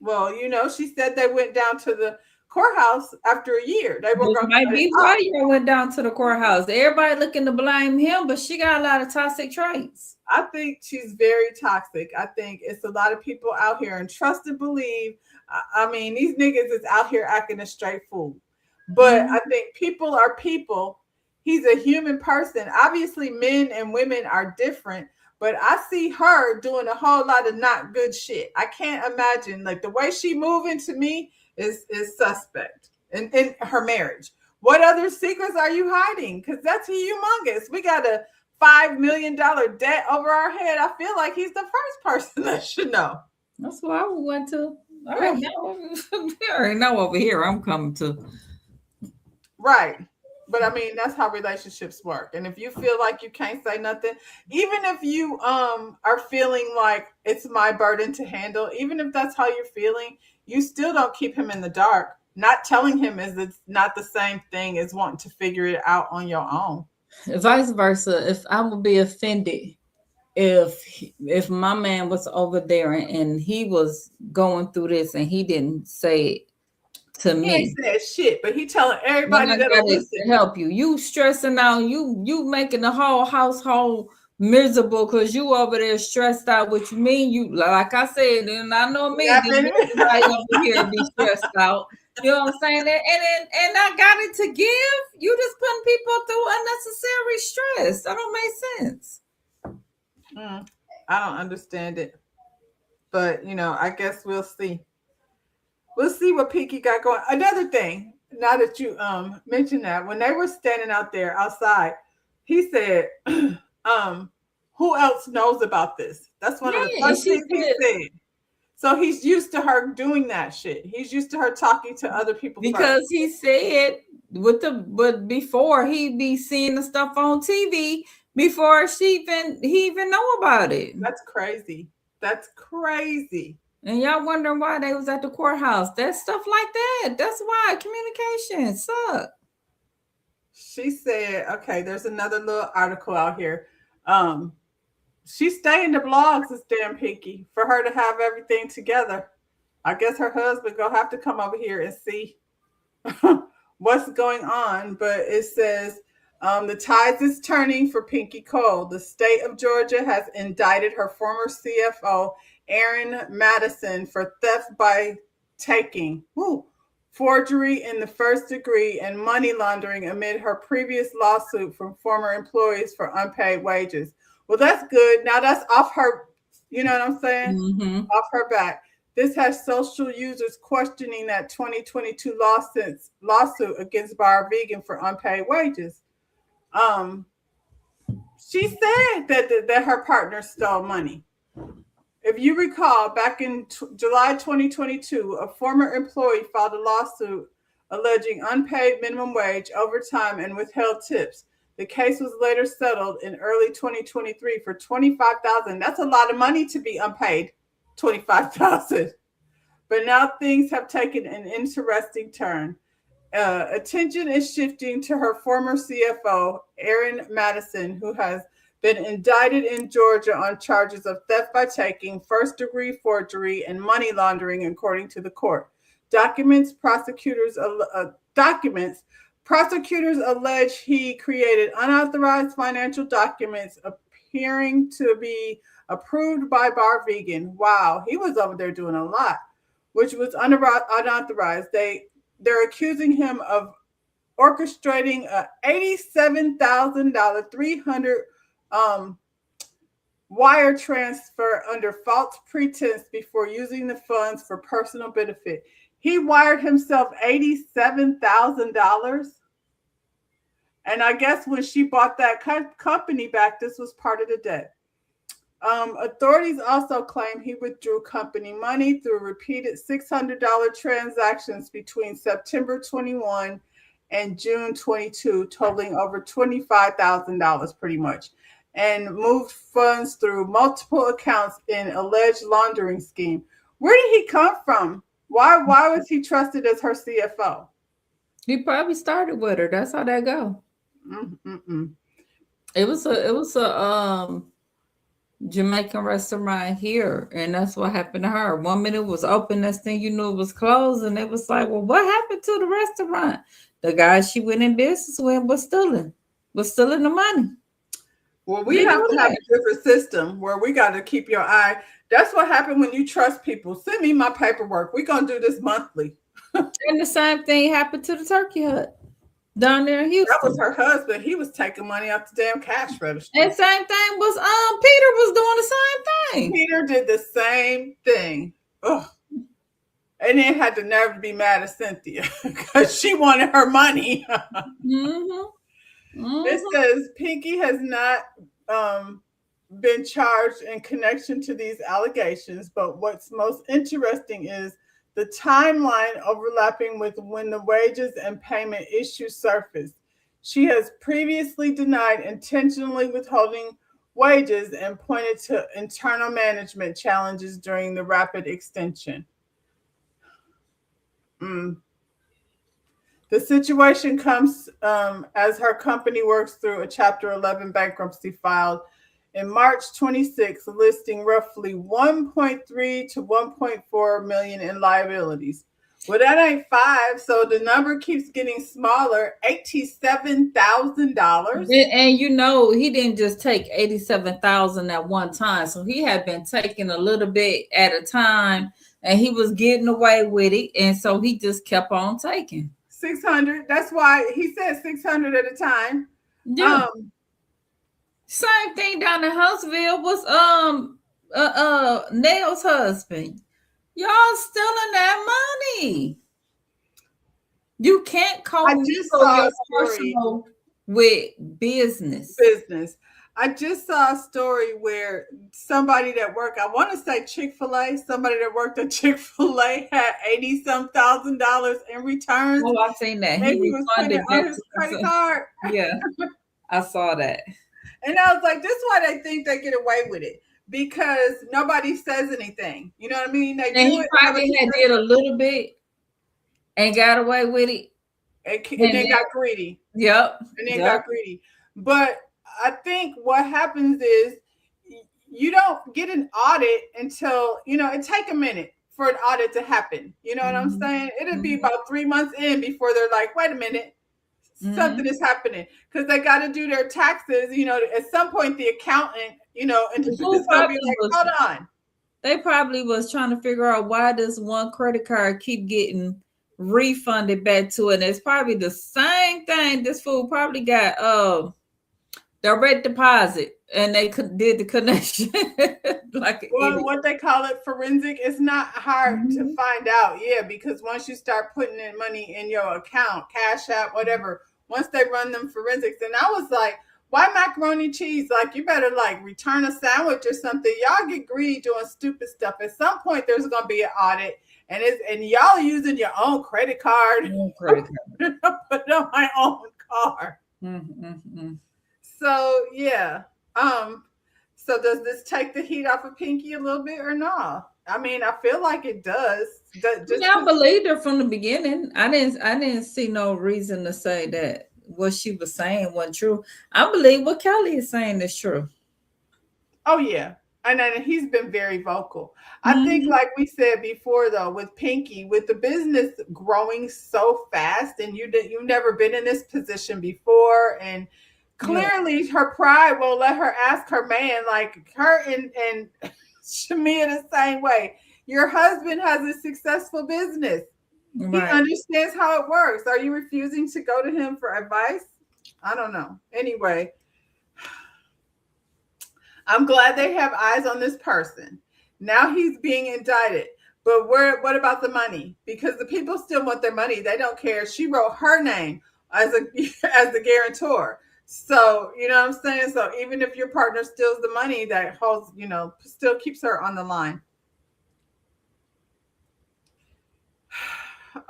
Speaker 1: Well, she said they went down to the courthouse after a year. They were
Speaker 2: This
Speaker 1: going
Speaker 2: might
Speaker 1: to
Speaker 2: be why you went down to the courthouse. Everybody looking to blame him, but she got a lot of toxic traits.
Speaker 1: I think she's very toxic. I think it's a lot of people out here and trust and believe. I mean, these niggas is out here acting a straight fool. But I think people are people. He's a human person. Obviously, men and women are different, but I see her doing a whole lot of not good shit. I can't imagine, like, the way she moving to me is suspect in her marriage. What other secrets are you hiding? Because that's humongous. We got a $5 million debt over our head. I feel like he's the first person that should know.
Speaker 2: That's what I went to. I already know over here I'm coming to.
Speaker 1: Right. But I mean, that's how relationships work. And if you feel like you can't say nothing, even if you are feeling like it's my burden to handle, even if that's how you're feeling, you still don't keep him in the dark. Not telling him is it's not the same thing as wanting to figure it out on your own.
Speaker 2: Vice versa. If I would be offended if my man was over there and he was going through this and he didn't say it to
Speaker 1: He
Speaker 2: me.
Speaker 1: ain't said shit, but he telling everybody that'll listen.
Speaker 2: Help you. You stressing out. You making the whole household miserable because you over there stressed out. Which mean you, like I said, and I know me, everybody over here be stressed out. You know what I'm saying? And I got it to give. You just putting people through unnecessary stress. That don't make sense.
Speaker 1: I don't understand it, but I guess we'll see. We'll see what Pinky got going. Another thing, now that you mentioned that, when they were standing out there outside, he said, who else knows about this? That's one of the first things he said. So he's used to her doing that shit. He's used to her talking to other people
Speaker 2: because
Speaker 1: first.
Speaker 2: He said but before he be seeing the stuff on TV before he even know about it.
Speaker 1: That's crazy. That's crazy.
Speaker 2: And y'all wondering why they was at the courthouse. That's stuff like that. That's why communication sucks.
Speaker 1: She said, okay, there's another little article out here. She's staying the blogs, this damn Pinky, for her to have everything together. I guess her husband gonna have to come over here and see what's going on. But it says the tides is turning for Pinky Cole. The state of Georgia has indicted her former CFO, Aaron Madison, for theft by taking, forgery in the first degree, and money laundering amid her previous lawsuit from former employees for unpaid wages. Well, that's good. Now that's off her, you know what I'm saying?
Speaker 2: Mm-hmm.
Speaker 1: Off her back. This has social users questioning that 2022 lawsuit against Bar Vegan for unpaid wages. She said that her partner stole money. If you recall, back in July 2022, a former employee filed a lawsuit alleging unpaid minimum wage, overtime, and withheld tips. The case was later settled in early 2023 for $25,000. That's a lot of money to be unpaid, $25,000. But now things have taken an interesting turn. Attention is shifting to her former CFO, Aaron Madison, who has been indicted in Georgia on charges of theft by taking, first-degree forgery, and money laundering, according to the court. Prosecutors allege he created unauthorized financial documents appearing to be approved by Bar Vegan. Wow, he was over there doing a lot, which was unauthorized. They're accusing him of orchestrating a $87,000 300 wire transfer under false pretense before using the funds for personal benefit. He wired himself $87,000. And I guess when she bought that company back, this was part of the debt. Authorities also claim he withdrew company money through repeated $600 transactions between September 21 and June 22, totaling over $25,000 pretty much, and moved funds through multiple accounts in alleged laundering scheme. Where did he come from? Why was he trusted as her CFO?
Speaker 2: He probably started with her. That's how that go. It was a Jamaican restaurant here, and that's what happened to her. One minute it was open, next thing you knew it was closed, and it was like, well, what happened to the restaurant? The guy she went in business with was stealing the money.
Speaker 1: Well, we
Speaker 2: You
Speaker 1: have
Speaker 2: know
Speaker 1: to have
Speaker 2: that.
Speaker 1: a different system where we got to keep your eye. That's what happened when you trust people. Send me my paperwork. We're going to do this monthly.
Speaker 2: And the same thing happened to the Turkey Hut down there in
Speaker 1: That was
Speaker 2: Houston.
Speaker 1: her husband. He was taking money off the damn cash
Speaker 2: And
Speaker 1: register.
Speaker 2: same thing was Peter was doing the same thing.
Speaker 1: Peter did the same thing. Ugh. And then had the nerve to be mad at Cynthia because she wanted her money.
Speaker 2: Mm-hmm.
Speaker 1: It
Speaker 2: Mm-hmm.
Speaker 1: says Pinky has not been charged in connection to these allegations, but what's most interesting is the timeline overlapping with when the wages and payment issues surfaced. She has previously denied intentionally withholding wages and pointed to internal management challenges during the rapid extension. Mm. The situation comes as her company works through a Chapter 11 bankruptcy filed in March 26, listing roughly 1.3 to 1.4 million in liabilities. Well, that ain't five, so the number keeps getting smaller. $87,000.
Speaker 2: And you know, he didn't just take 87,000 at one time. So he had been taking a little bit at a time, and he was getting away with it. And so he just kept on taking.
Speaker 1: 600. That's why he said 600 at a time.
Speaker 2: Yeah.
Speaker 1: Um,
Speaker 2: Same thing down in Huntsville was Nail's husband. Y'all stealing that money. You can't
Speaker 1: I just
Speaker 2: commingle
Speaker 1: saw
Speaker 2: your
Speaker 1: a story.
Speaker 2: personal with business.
Speaker 1: Business. I just saw a story where somebody that worked, I want to say Chick-fil-A, somebody that worked at Chick-fil-A had 80 some $1,000 in returns,
Speaker 2: Oh, I've seen that.
Speaker 1: and
Speaker 2: He
Speaker 1: he was putting it
Speaker 2: refunded
Speaker 1: on
Speaker 2: back
Speaker 1: his
Speaker 2: to
Speaker 1: credit
Speaker 2: himself.
Speaker 1: card.
Speaker 2: Yeah, I saw that.
Speaker 1: And I was like, this is why they think they get away with it. Because nobody says anything. You know what I mean? They
Speaker 2: And
Speaker 1: do
Speaker 2: he
Speaker 1: it,
Speaker 2: probably had did a little bit and got away with it.
Speaker 1: and
Speaker 2: And
Speaker 1: then
Speaker 2: then,
Speaker 1: got greedy.
Speaker 2: yep,
Speaker 1: And then
Speaker 2: yep.
Speaker 1: got greedy. But I think what happens is you don't get an audit until, it take a minute for an audit to happen. You know what I'm
Speaker 2: Mm-hmm.
Speaker 1: saying? It'll be
Speaker 2: Mm-hmm.
Speaker 1: about 3 months in before they're like, wait a minute,
Speaker 2: Mm-hmm.
Speaker 1: something is happening. Because they got to do their taxes. At some point, the accountant,
Speaker 2: The
Speaker 1: is
Speaker 2: fool
Speaker 1: going to be
Speaker 2: probably
Speaker 1: like,
Speaker 2: was.
Speaker 1: hold on.
Speaker 2: They probably was trying to figure out why this one credit card keep getting refunded back to it. And it's probably the same thing. This fool probably got direct deposit, and they did the connection like an
Speaker 1: Well,
Speaker 2: idiot.
Speaker 1: what they call it, forensic, it's not hard to
Speaker 2: Mm-hmm.
Speaker 1: find out. Yeah, because once you start putting in money in your account, Cash App, whatever, once they run them forensics, and I was like, why macaroni cheese? Like, you better like return a sandwich or something. Y'all get greedy doing stupid stuff. At some point, there's gonna be an audit, and y'all using your own credit card.
Speaker 2: No credit card.
Speaker 1: Put on my own card.
Speaker 2: Mm-hmm.
Speaker 1: So yeah. Um, so does this take the heat off of Pinky a little bit or not? I mean, I feel like it does. Just
Speaker 2: Yeah, I believed her from the beginning. I didn't see no reason to say that what she was saying wasn't true. I believe what Kelly is saying is true.
Speaker 1: oh yeah, and then he's been very vocal. I think,
Speaker 2: Mm-hmm.
Speaker 1: like we said before, though, with Pinky, with the business growing so fast, and you've never been in this position before, and
Speaker 2: Yeah.
Speaker 1: clearly her pride won't let her ask her man, like her and Shamia the same way. Your husband has a successful business. He
Speaker 2: Right.
Speaker 1: understands how it works. Are you refusing to go to him for advice? I don't know. Anyway, I'm glad they have eyes on this person. Now he's being indicted. But what about the money? Because the people still want their money. They don't care. She wrote her name as a as the guarantor. So, you know what I'm saying? So even if your partner steals the money, that holds, still keeps her on the line.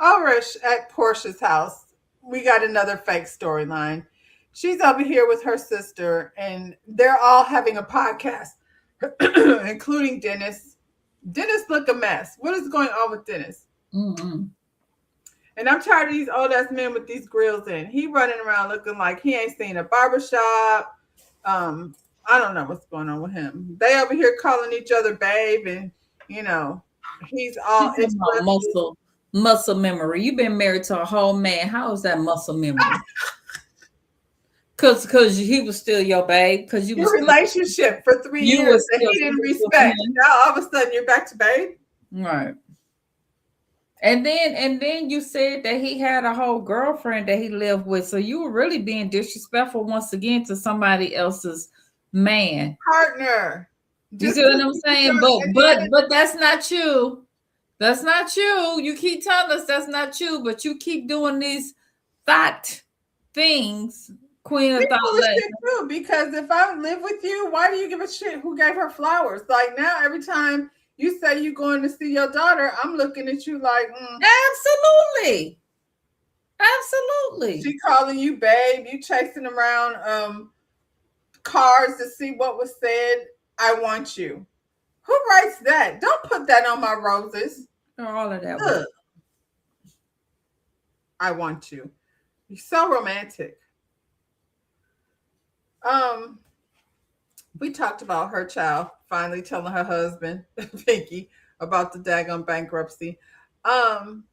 Speaker 1: Over at Portia's house, we got another fake storyline. She's over here with her sister, and they're all having a podcast, including Dennis. Dennis look a mess. What is going on with Dennis?
Speaker 2: Mm-hmm.
Speaker 1: And I'm tired of these old ass men with these grills in. He running around looking like he ain't seen a barbershop. Um, I don't know what's going on with him. They over here calling each other babe, and you know, he's all
Speaker 2: She's talking about
Speaker 1: interested.
Speaker 2: muscle memory. You've been married to a whole man. How is that muscle memory? Cause he was still your babe. Cause
Speaker 1: Your relationship for 3 years
Speaker 2: you were
Speaker 1: that
Speaker 2: still
Speaker 1: he didn't
Speaker 2: sleeping with
Speaker 1: respect.
Speaker 2: him.
Speaker 1: Now all of a sudden you're back to babe.
Speaker 2: Right. And then you said that he had a whole girlfriend that he lived with. So you were really being disrespectful once again to somebody else's man.
Speaker 1: Partner.
Speaker 2: You
Speaker 1: Just
Speaker 2: see what
Speaker 1: because
Speaker 2: I'm
Speaker 1: you
Speaker 2: saying?
Speaker 1: don't
Speaker 2: But
Speaker 1: at the
Speaker 2: but
Speaker 1: end
Speaker 2: but that's not you. That's not you. You keep telling us that's not you, but you keep doing these thought things, Queen
Speaker 1: we
Speaker 2: of Thought
Speaker 1: full of
Speaker 2: Legend.
Speaker 1: shit too, because if I live with you, why do you give a shit who gave her flowers? Like now, every time you say you're going to see your daughter, I'm looking at you like,
Speaker 2: Absolutely. Absolutely.
Speaker 1: she calling you babe, you chasing around cars to see what was said. I want you. Who writes that? Don't put that on my roses.
Speaker 2: All of that was
Speaker 1: Ugh, I want you. You're so romantic. Um, we talked about her child finally telling her husband, Pinky, about the daggone bankruptcy. Um,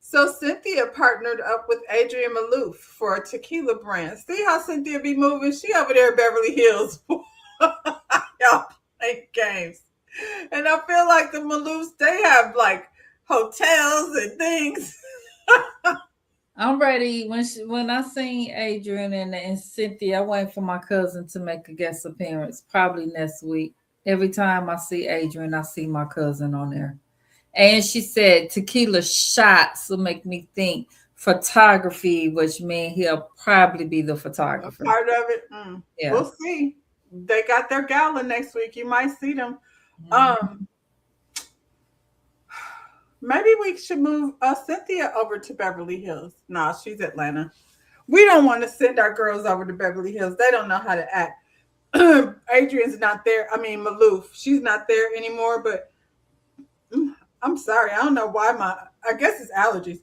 Speaker 1: so Cynthia partnered up with Adrian Malouf for a tequila brand. See how Cynthia be moving? She over there in Beverly Hills. Y'all playing games. And I feel like the Maloufs, they have like hotels and things.
Speaker 2: I'm ready. When I seen Adrian and Cynthia, I waiting for my cousin to make a guest appearance, probably next week. Every time I see Adrian, I see my cousin on there. And she said tequila shots will make me think photography, which means he'll probably be the
Speaker 1: A
Speaker 2: photographer.
Speaker 1: part of it.
Speaker 2: Yeah.
Speaker 1: We'll see. They got their gala next week. You might see them.
Speaker 2: Mhm.
Speaker 1: Um, Maybe we should move Cynthia over to Beverly Hills. No, she's Atlanta. We don't want to send our girls over to Beverly Hills. They don't know how to act. Adrian's not there. I mean, Maloof, she's not there anymore. But I'm sorry. I don't know why I guess it's allergies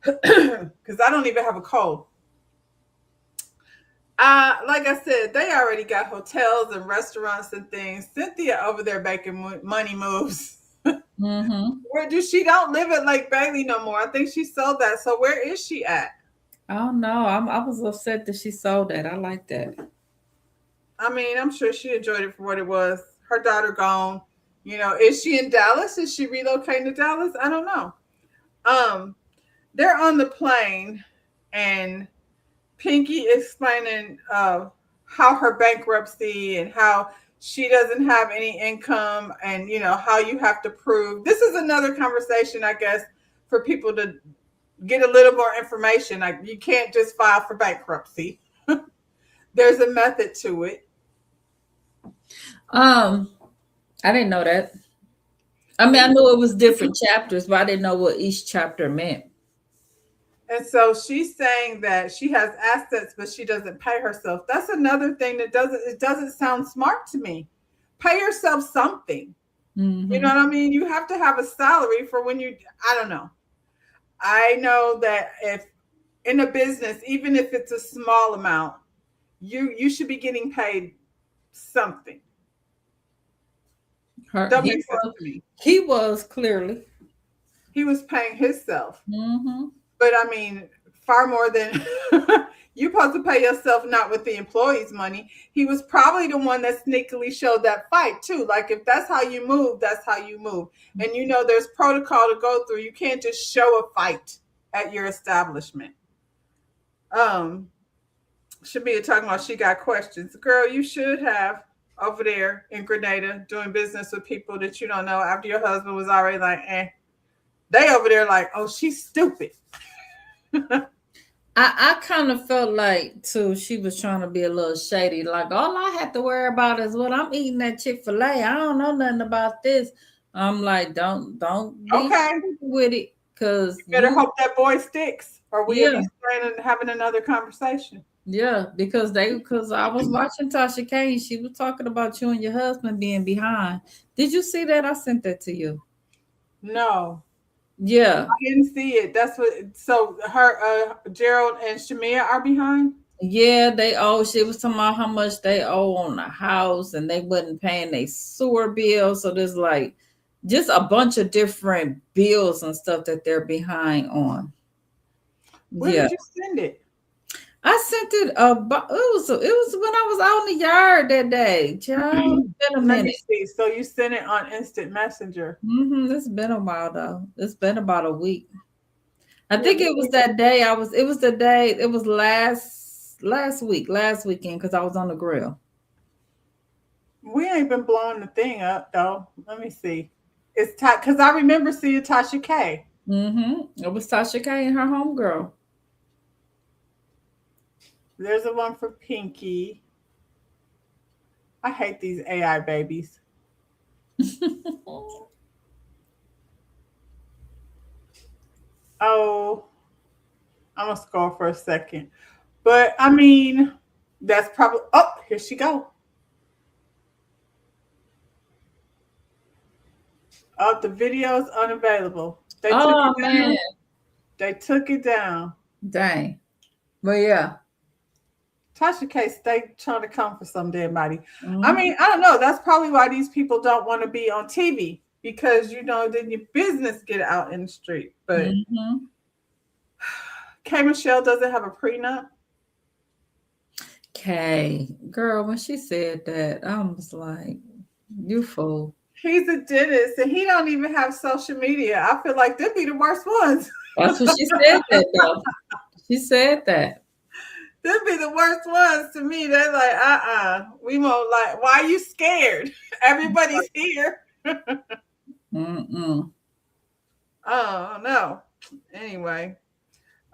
Speaker 1: because I don't even have a cold. Like I said, they already got hotels and restaurants and things. Cynthia over there making money moves.
Speaker 2: Mhm.
Speaker 1: Where do she don't live at Lake Bailey no more? I think she sold that. So where is she at?
Speaker 2: I don't know. I was upset that she sold that. I like that.
Speaker 1: I mean, I'm sure she enjoyed it for what it was. Her daughter gone. Is she in Dallas? Is she relocating to Dallas? I don't know. Um, they're on the plane, and Pinky explaining how her bankruptcy and how she doesn't have any income, and how you have to prove. This is another conversation, I guess, for people to get a little more information. Like you can't just file for bankruptcy. There's a method to it.
Speaker 2: Um, I didn't know that. I mean, I knew it was different chapters, but I didn't know what each chapter meant.
Speaker 1: And so she's saying that she has assets, but she doesn't pay herself. That's another thing that doesn't sound smart to me. Pay yourself something. You know
Speaker 2: Hmm.
Speaker 1: what I mean? You have to have a salary for when you. I don't know. I know that if in a business, even if it's a small amount, you should be getting paid something.
Speaker 2: Her,
Speaker 1: Don't make sense to me.
Speaker 2: he was clearly.
Speaker 1: He was paying himself.
Speaker 2: Hmm.
Speaker 1: But I mean, far more than you're supposed to pay yourself, not with the employees' money. He was probably the one that sneakily showed that fight too. Like if that's how you move, that's how you move. And there's protocol to go through. You can't just show a fight at your establishment. Um, Shamia talking about she got questions. Girl, you should have over there in Grenada doing business with people that you don't know after your husband was already like, eh. They over there like, oh, she's stupid.
Speaker 2: I kind of felt like too she was trying to be a little shady. Like all I have to worry about is what I'm eating at Chick-fil-A. I don't know nothing about this. I'm like, don't be
Speaker 1: Okay.
Speaker 2: stupid with it, cause
Speaker 1: Better
Speaker 2: you
Speaker 1: hope that boy sticks, or we'll
Speaker 2: yeah.
Speaker 1: be staying and having another conversation.
Speaker 2: Yeah, because I was watching Tasha Kane. She was talking about you and your husband being behind. Did you see that? I sent that to you.
Speaker 1: No,
Speaker 2: Yeah.
Speaker 1: I didn't see it. That's what. So her, Gerald and Shamia are behind.
Speaker 2: Yeah, they owe. She was talking about how much they owe on the house, and they wasn't paying their sewer bill. So there's like just a bunch of different bills and stuff that they're behind on.
Speaker 1: Where
Speaker 2: Yeah,
Speaker 1: did you send it?
Speaker 2: I sent it. It was when I was out in the yard that day. Child, it's been a
Speaker 1: Let me
Speaker 2: minute.
Speaker 1: see. So you sent it on Instant Messenger.
Speaker 2: It's been a while though. It's been about a week. I
Speaker 1: Yeah,
Speaker 2: think it was that day. It was the day. It was last weekend because I was on the grill.
Speaker 1: we ain't been blowing the thing up though. Let me see. It's because I remember seeing Tasha K.
Speaker 2: It was Tasha K and her homegirl.
Speaker 1: There's a one for Pinky. I hate these AI babies. Oh, I'm gonna scroll for a second. But I mean, that's probably. Oh, here she go. Oh, the video's unavailable. They took it
Speaker 2: Oh man,
Speaker 1: down. They took it down.
Speaker 2: dang. But yeah.
Speaker 1: Tasha K stay trying to come for some dead body. I
Speaker 2: Mhm.
Speaker 1: mean, I don't know. That's probably why these people don't want to be on TV because then your business get out in the street. But
Speaker 2: Mhm.
Speaker 1: K Michelle doesn't have a prenup.
Speaker 2: Kay, girl, when she said that, I was like, "You fool."
Speaker 1: He's a dentist and he don't even have social media. I feel like they'd be the worst ones.
Speaker 2: That's what she said. That though. She said that.
Speaker 1: They'd be the worst ones to me. They're like, we won't like. Why are you scared? Everybody's here.
Speaker 2: Mm-mm.
Speaker 1: Oh no. Anyway,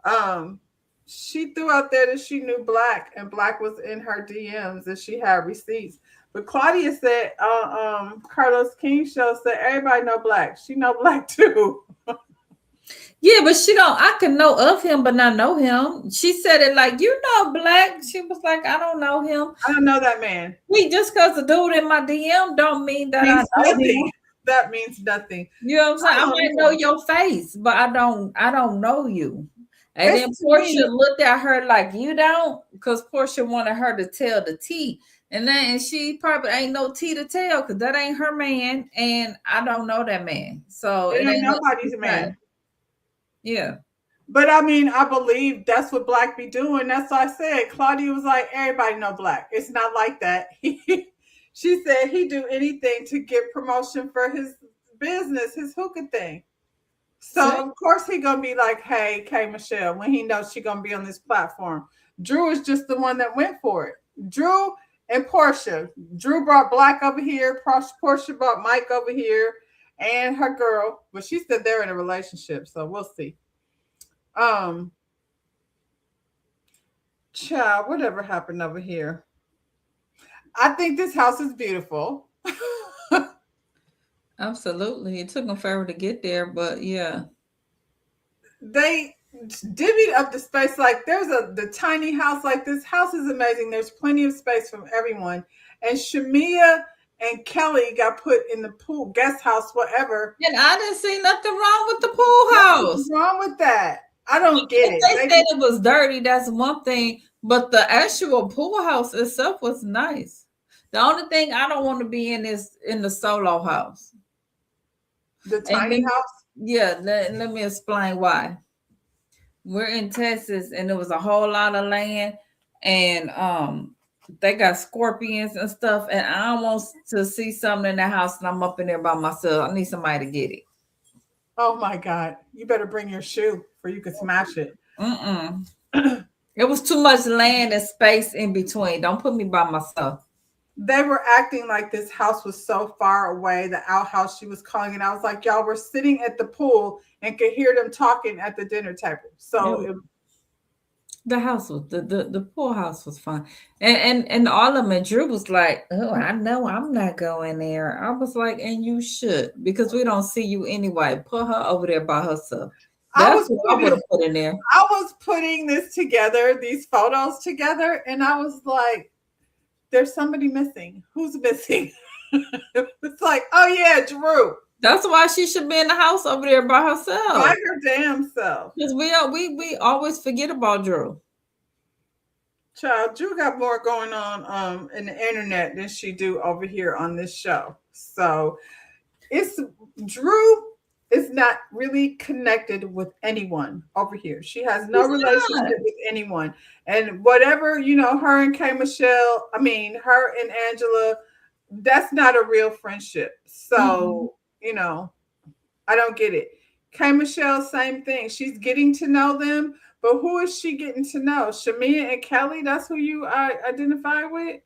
Speaker 1: um, she threw out there that she knew Black, and Black was in her DMs, and she had receipts. But Claudia said, Carlos King show said everybody know Black. She know Black too.
Speaker 2: Yeah, but she don't. I can know of him, but not know him. She said it like, you know, Black. She was like, I don't know him.
Speaker 1: I don't know that man.
Speaker 2: We just because the dude in my DM don't mean that I
Speaker 1: Means
Speaker 2: know him.
Speaker 1: nothing. That means nothing.
Speaker 2: You know what I'm saying?
Speaker 1: I
Speaker 2: I
Speaker 1: don't
Speaker 2: might know
Speaker 1: know.
Speaker 2: your face, but I don't know you. And then
Speaker 1: It's to
Speaker 2: Portia
Speaker 1: me.
Speaker 2: looked at her like you don't, because Portia wanted her to tell the tea. And she probably ain't no tea to tell because that ain't her man, and I don't know that man. So
Speaker 1: It
Speaker 2: it
Speaker 1: ain't
Speaker 2: ain't nothing
Speaker 1: nobody's
Speaker 2: to say.
Speaker 1: man.
Speaker 2: Yeah.
Speaker 1: But I mean, I believe that's what Black be doing. That's why I said Claudia was like, everybody know Black. It's not like that. She said he do anything to get promotion for his business, his hookah thing.
Speaker 2: See?
Speaker 1: So of course he gonna be like, hey, K Michelle, when he knows she gonna be on this platform. Drew is just the one that went for it. Drew and Portia. Drew brought Black over here. Portia brought Mike over here, and her girl. But she said they're in a relationship, so we'll see. Um, Child, whatever happened over here? I think this house is beautiful.
Speaker 2: Absolutely. It took them forever to get there, but yeah.
Speaker 1: They divvied up the space like there's the tiny house. Like this house is amazing. There's plenty of space from everyone. And Shamia and Kelly got put in the pool, guest house, whatever.
Speaker 2: And I didn't see nothing wrong with the pool
Speaker 1: Nothing's
Speaker 2: house.
Speaker 1: wrong with that. I don't get
Speaker 2: If
Speaker 1: it.
Speaker 2: they said it was dirty, that's one thing, but the actual pool house itself was nice. The only thing I don't want to be in is in the solo house.
Speaker 1: The
Speaker 2: And
Speaker 1: tiny house.
Speaker 2: let me explain why. We're in Texas and there was a whole lot of land, and they got scorpions and stuff, and I don't want to see something in the house and I'm up in there by myself. I need somebody to get it.
Speaker 1: Oh my God. You better bring your shoe for you could smash it.
Speaker 2: Mm-mm. It was too much land and space in between. Don't put me by myself.
Speaker 1: They were acting like this house was so far away, the outhouse she was calling it. I was like, y'all were sitting at the pool and could hear them talking at the dinner table. So
Speaker 2: The house was the pool house was fun, and all of them. And Drew was like, "Oh, I know I'm not going there." I was like, "And you should because we don't see you anyway. Put her over there by herself."
Speaker 1: I
Speaker 2: That's
Speaker 1: was
Speaker 2: what I would
Speaker 1: putting,
Speaker 2: have put in there.
Speaker 1: I was putting this together, these photos together, and I was like, there's somebody missing. Who's missing? It's like, oh yeah, Drew.
Speaker 2: That's why she should be in the house over there by herself.
Speaker 1: By her damn self.
Speaker 2: Because we always forget about Drew.
Speaker 1: Child, Drew got more going on in the internet than she do over here on this show. So it's Drew is not really connected with anyone over here. She has no
Speaker 2: She's not.
Speaker 1: relationship with anyone. And whatever, her and K Michelle, her and Angela, that's not a real friendship.
Speaker 2: Mm-mm.
Speaker 1: So, I don't get it. K Michelle, same thing. She's getting to know them, but who is she getting to know? Shamia and Kelly, that's who you identify with?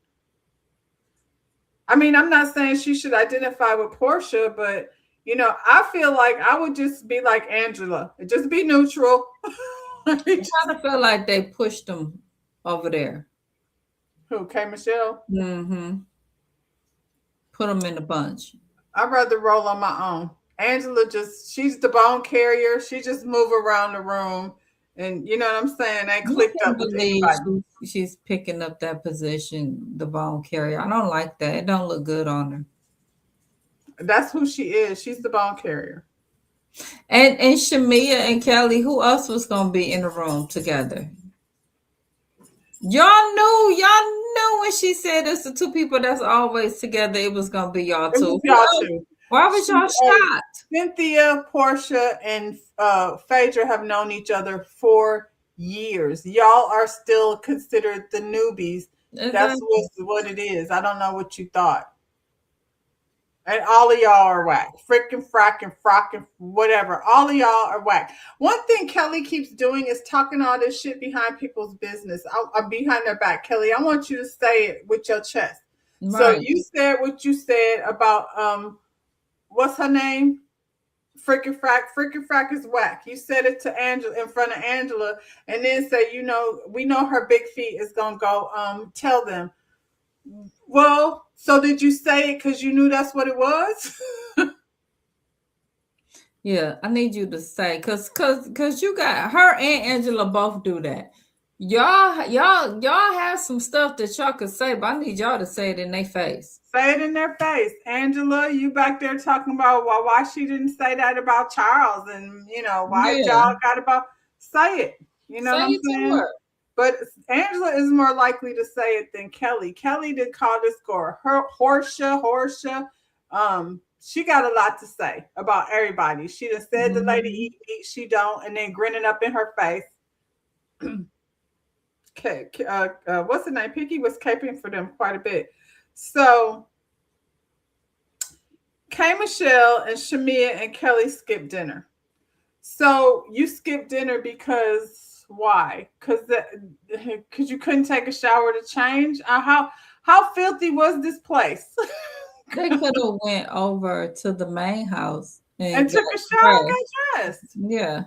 Speaker 1: I'm not saying she should identify with Portia, but I feel like I would just be like Angela, just be neutral.
Speaker 2: I kind of feel like they pushed them over there.
Speaker 1: Who, K Michelle?
Speaker 2: Mm-hmm. Put them in a bunch.
Speaker 1: I'd rather roll on my own. Angela she's the bone carrier. She just move around the room, and you know what I'm saying? They
Speaker 2: I
Speaker 1: clicked
Speaker 2: can't
Speaker 1: up with
Speaker 2: believe
Speaker 1: anybody.
Speaker 2: she's picking up that position, the bone carrier. I don't like that. It don't look good on her.
Speaker 1: That's who she is. She's the bone carrier.
Speaker 2: And Shamia and Kelly, who else was gonna be in the room together? Y'all knew when she said it's the two people that's always together, it was gonna be y'all
Speaker 1: It was
Speaker 2: two.
Speaker 1: y'all two.
Speaker 2: Why was y'all shocked?
Speaker 1: Cynthia, Portia, and Phaedra have known each other for years. Y'all are still considered the newbies. That's
Speaker 2: Exactly.
Speaker 1: what it is. I don't know what you thought. And all of y'all are whack. Frickin' frackin' frockin' whatever. All of y'all are whack. One thing Kelly keeps doing is talking all this shit behind people's business. I'm behind their back. Kelly, I want you to say it with your chest. So
Speaker 2: Right.
Speaker 1: you said what you said about what's her name? Frickin' frack is whack. You said it to Angela in front of Angela, and then say, we know her big feet is gonna go tell them. Well, so did you say it because you knew that's what it was?
Speaker 2: Yeah, I need you to say cause you got her and Angela both do that. Y'all have some stuff that y'all could say, but I need y'all to say it in their face.
Speaker 1: Say it in their face. Angela, you back there talking about why she didn't say that about Charles, and why
Speaker 2: Yeah,
Speaker 1: y'all got about say it. You know
Speaker 2: say
Speaker 1: what I'm
Speaker 2: it to
Speaker 1: saying?
Speaker 2: her.
Speaker 1: But Angela is more likely to say it than Kelly. Kelly did call this girl her Horsha. She got a lot to say about everybody. She done said the lady
Speaker 2: Mhm.
Speaker 1: eat meat, she don't, and then grinning up in her face. What's the name? Pinky was caping for them quite a bit. So K Michelle and Shamia and Kelly skipped dinner. So you skipped dinner because why? Because you couldn't take a shower to change. How filthy was this place?
Speaker 2: They could have went over to the main house
Speaker 1: And
Speaker 2: and got
Speaker 1: took a shower and
Speaker 2: dressed.
Speaker 1: got dressed.
Speaker 2: Yeah,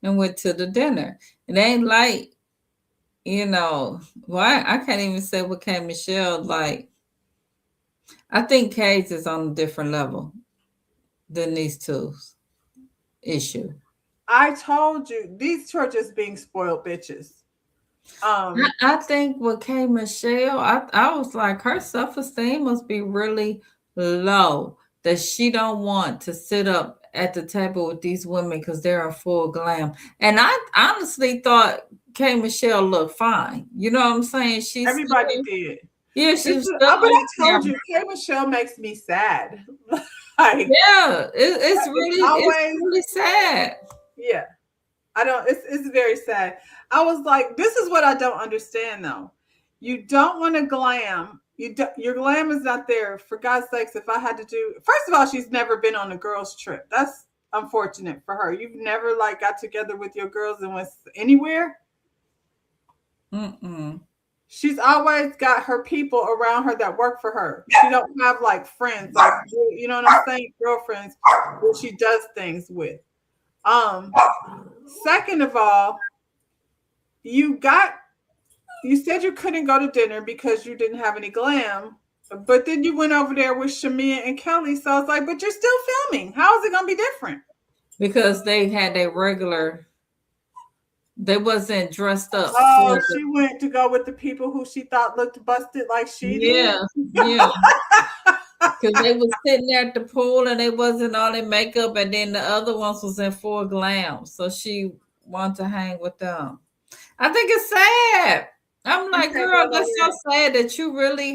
Speaker 2: and went to the dinner. It ain't like, why I can't even say what K Michelle like. I think Kay's is on a different level than these two's issue.
Speaker 1: I told you these two are just being spoiled bitches. Um,
Speaker 2: I think with K Michelle, I was like her self-esteem must be really low that she don't want to sit up at the table with these women because they're in full glam. And I honestly thought K Michelle looked fine. You know what I'm saying? She's
Speaker 1: Everybody
Speaker 2: still,
Speaker 1: did.
Speaker 2: yeah,
Speaker 1: This
Speaker 2: she's
Speaker 1: is,
Speaker 2: still
Speaker 1: but
Speaker 2: on
Speaker 1: I told
Speaker 2: camera.
Speaker 1: you, K Michelle makes me sad. Like
Speaker 2: Yeah,
Speaker 1: it's
Speaker 2: it's
Speaker 1: always,
Speaker 2: really sad.
Speaker 1: yeah. I don't. It's very sad. I was like, this is what I don't understand though. You don't want to glam. Your glam is not there. For God's sakes, if I had to do, first of all, she's never been on a girls' trip. That's unfortunate for her. You've never like got together with your girls and went anywhere.
Speaker 2: Mm-mm.
Speaker 1: She's always got her people around her that work for her. She don't have like friends, like what I'm saying, girlfriends that she does things with. Um, Second of all, you got you said you couldn't go to dinner because you didn't have any glam, but then you went over there with Shamia and Kelly. So I was like, but you're still filming. How is it gonna be different?
Speaker 2: Because they had their regular, they wasn't dressed up for
Speaker 1: Oh,
Speaker 2: the,
Speaker 1: she went to go with the people who she thought looked busted like she did.
Speaker 2: yeah, yeah. Because they was sitting there at the pool and they wasn't all in makeup, and then the other ones was in full glam. So she wanted to hang with them. I think it's sad. I'm
Speaker 1: You
Speaker 2: like,
Speaker 1: can't
Speaker 2: girl,
Speaker 1: go
Speaker 2: that's so
Speaker 1: nowhere.
Speaker 2: sad that she really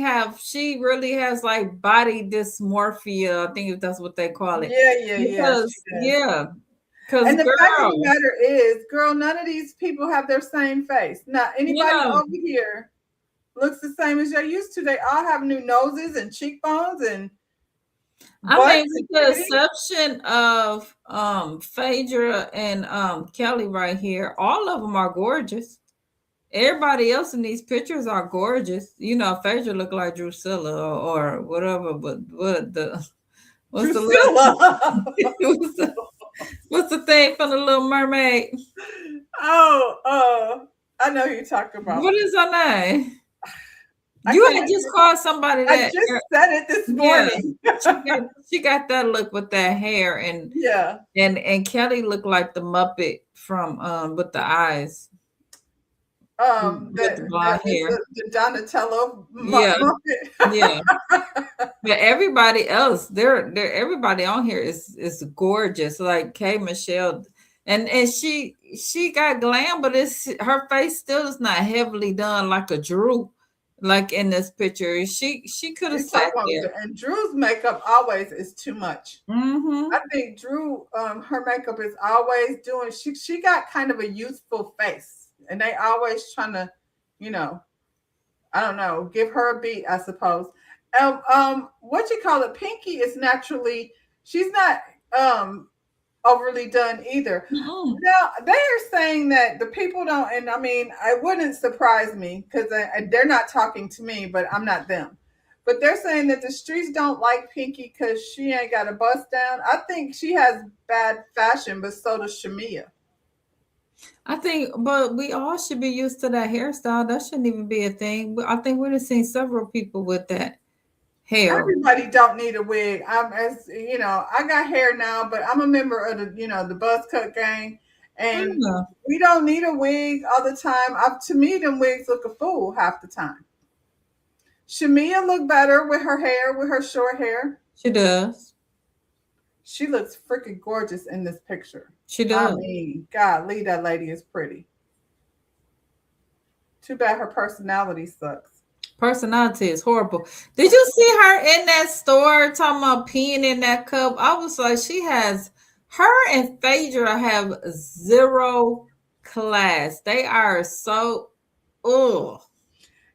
Speaker 2: has like body dysmorphia. I think if that's what they call it.
Speaker 1: Yeah, yeah, yeah. She
Speaker 2: Because,
Speaker 1: does.
Speaker 2: yeah, because
Speaker 1: And the fact of the
Speaker 2: girl,
Speaker 1: matter is, girl, none of these people have their same face. Not anybody
Speaker 2: yeah,
Speaker 1: over here looks the same as they used to. They all have new noses and cheekbones and
Speaker 2: I mean,
Speaker 1: butts and
Speaker 2: with the
Speaker 1: titties.
Speaker 2: exception of Phaedra and Kelly right here, all of them are gorgeous. Everybody else in these pictures are gorgeous. You know, Phaedra look like Drusilla or whatever, but what's the
Speaker 1: Drusilla.
Speaker 2: what's the, what's the thing from the Little Mermaid?
Speaker 1: Oh, I know who you're talking about.
Speaker 2: What is her name?
Speaker 1: I
Speaker 2: You
Speaker 1: can't.
Speaker 2: had just called somebody
Speaker 1: I
Speaker 2: that,
Speaker 1: just said it this
Speaker 2: yeah.
Speaker 1: morning.
Speaker 2: She got that look with that hair,
Speaker 1: Yeah.
Speaker 2: and Kelly looked like the Muppet from with the eyes, with the
Speaker 1: That
Speaker 2: blonde
Speaker 1: is
Speaker 2: hair.
Speaker 1: the Donatello
Speaker 2: Yeah,
Speaker 1: Muppet.
Speaker 2: yeah. But everybody else, they're everybody on here is gorgeous. Like K Michelle, and she got glam, but it's her face still is not heavily done like a Drew, like in this picture. She could have
Speaker 1: You talk
Speaker 2: sat
Speaker 1: about
Speaker 2: there.
Speaker 1: and Drew's makeup always is too much.
Speaker 2: Mm-hmm.
Speaker 1: I think Drew, her makeup is always doing. She got kind of a youthful face, and they always trying to, you know, I don't know, give her a beat, I suppose. What you call it? Pinky is naturally. She's not um overly done either.
Speaker 2: Mm-mm.
Speaker 1: Now they are saying that the people don't, and I mean, it wouldn't surprise me because they're not talking to me, but I'm not them. But they're saying that the streets don't like Pinky because she ain't got a bust down. I think she has bad fashion, but so does Shamia.
Speaker 2: I think, but we all should be used to that hairstyle. That shouldn't even be a thing. I think we've seen several people with that hair.
Speaker 1: Everybody don't need a wig. I'm as you know, I got hair now, but I'm a member of the buzz cut gang, and
Speaker 2: Yeah,
Speaker 1: we don't need a wig all the time. To me, them wigs look a fool half the time. Shamia looked better with her hair, with her short hair.
Speaker 2: she does.
Speaker 1: She looks freaking gorgeous in this picture.
Speaker 2: She
Speaker 1: I
Speaker 2: does.
Speaker 1: mean, golly, that lady is pretty. Too bad her personality sucks.
Speaker 2: Personality is horrible. Did you see her in that store talking about peeing in that cup? I was like, her and Phaedra have zero class. They are so, ugh.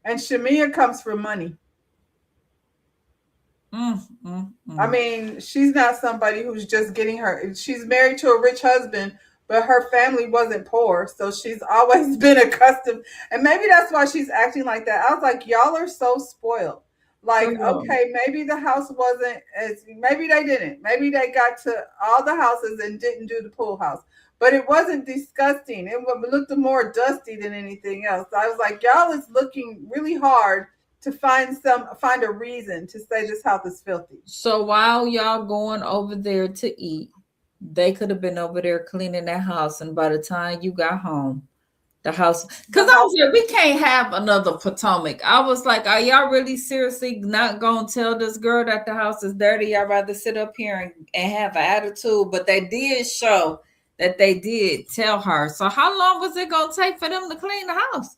Speaker 1: And Shamia comes from money.
Speaker 2: Mm, mm,
Speaker 1: I
Speaker 2: mm.
Speaker 1: mean, she's not somebody who's just getting her. She's married to a rich husband, but her family wasn't poor, so she's always been accustomed. And maybe that's why she's acting like that. I was like, y'all are so spoiled.
Speaker 2: So,
Speaker 1: Like, okay, maybe the house wasn't as. Maybe they didn't. Maybe they got to all the houses and didn't do the pool house. But it wasn't disgusting. It looked more dusty than anything else. I was like, y'all is looking really hard to find a reason to say this house is filthy.
Speaker 2: so while y'all going over there to eat, they could have been over there cleaning that house. And by the time you got home, the house,
Speaker 1: The
Speaker 2: because I
Speaker 1: house
Speaker 2: was like, we can't have another Potomac. I was like, are y'all really seriously not gonna tell this girl that the house is dirty? Y'all rather sit up here and have an attitude. But they did show that they did tell her. So how long was it gonna take for them to clean the house?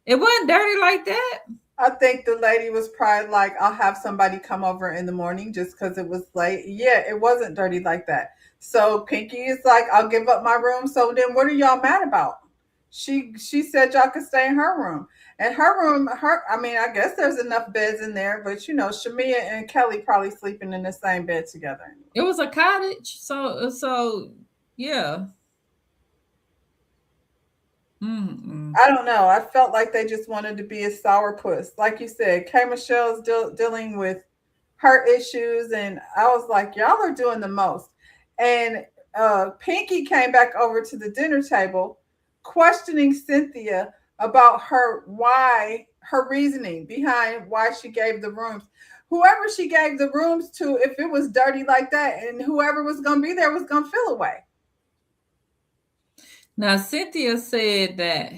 Speaker 2: It wasn't dirty like that.
Speaker 1: I think the lady was probably like, I'll have somebody come over in the morning just because it was late. Yeah, it wasn't dirty like that. So Pinky is like, I'll give up my room. So then what are y'all mad about? She said y'all could stay in her room. And her room, I mean, I guess there's enough beds in there, but Shamia and Kelly probably sleeping in the same bed together.
Speaker 2: It was a cottage. So yeah. Mm-mm.
Speaker 1: I don't know. I felt like they just wanted to be a sourpuss. Like you said, K Michelle's dealing with her issues, and I was like, y'all are doing the most. And Pinky came back over to the dinner table, questioning Cynthia about her reasoning behind why she gave the rooms. Whoever she gave the rooms to, if it was dirty like that, and whoever was going to be there was going to feel away.
Speaker 2: Now Cynthia said that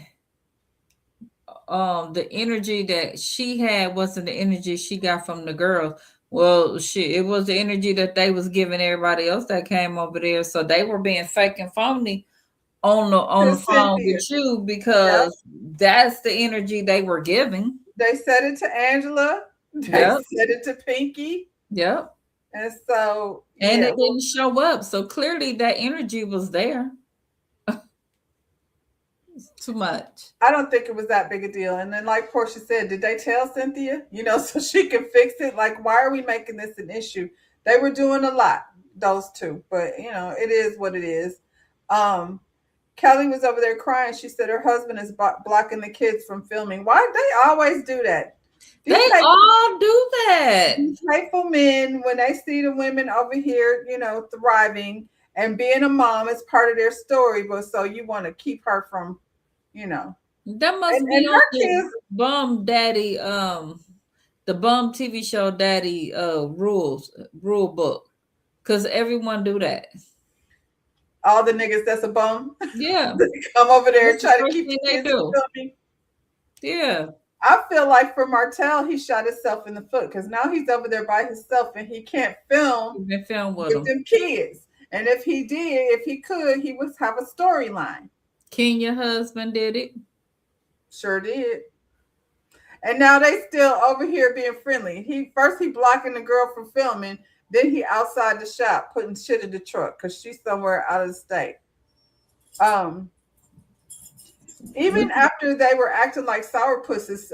Speaker 2: the energy that she had wasn't the energy she got from the girls. Well, it was the energy that they was giving everybody else that came over there. So they were being fake and phony on the
Speaker 1: To
Speaker 2: phone
Speaker 1: Cynthia.
Speaker 2: with you
Speaker 1: Yeah.
Speaker 2: because That's the energy they were giving.
Speaker 1: They said it to Angela. They
Speaker 2: Yep.
Speaker 1: said it to Pinky.
Speaker 2: Yep.
Speaker 1: And so,
Speaker 2: And
Speaker 1: yeah,
Speaker 2: it didn't show up. So clearly that energy was there. Too much.
Speaker 1: I don't think it was that big a deal. And then, like Portia said, did they tell Cynthia, so she can fix it? Like, why are we making this an issue? They were doing a lot, those two, but it is what it is. Um, Kelly was over there crying. She said her husband is blocking the kids from filming. Why do they always do that?
Speaker 2: They all do that.
Speaker 1: These hateful men, when they see the women over here, thriving and being a mom is part of their story, but so you want to keep her from,
Speaker 2: That must be
Speaker 1: and
Speaker 2: on
Speaker 1: her
Speaker 2: the
Speaker 1: kids.
Speaker 2: Bum Daddy, the Bum TV show Daddy rule book. Cause everyone do that.
Speaker 1: All the niggas that's a bum.
Speaker 2: Yeah.
Speaker 1: Come over there and
Speaker 2: That's
Speaker 1: try
Speaker 2: the
Speaker 1: to
Speaker 2: first
Speaker 1: keep
Speaker 2: thing
Speaker 1: the
Speaker 2: they
Speaker 1: kids
Speaker 2: do.
Speaker 1: from filming.
Speaker 2: Yeah.
Speaker 1: I feel like for Martell, he shot himself in the foot because now he's over there by himself and he can't film
Speaker 2: You've been filmed with
Speaker 1: with
Speaker 2: them.
Speaker 1: them kids. And if he could, he would have a storyline.
Speaker 2: Kenya husband did it.
Speaker 1: Sure did. And now they still over here being friendly. He blocking the girl from filming, then he outside the shop putting shit in the truck because she's somewhere out of the state. Even after they were acting like sourpusses,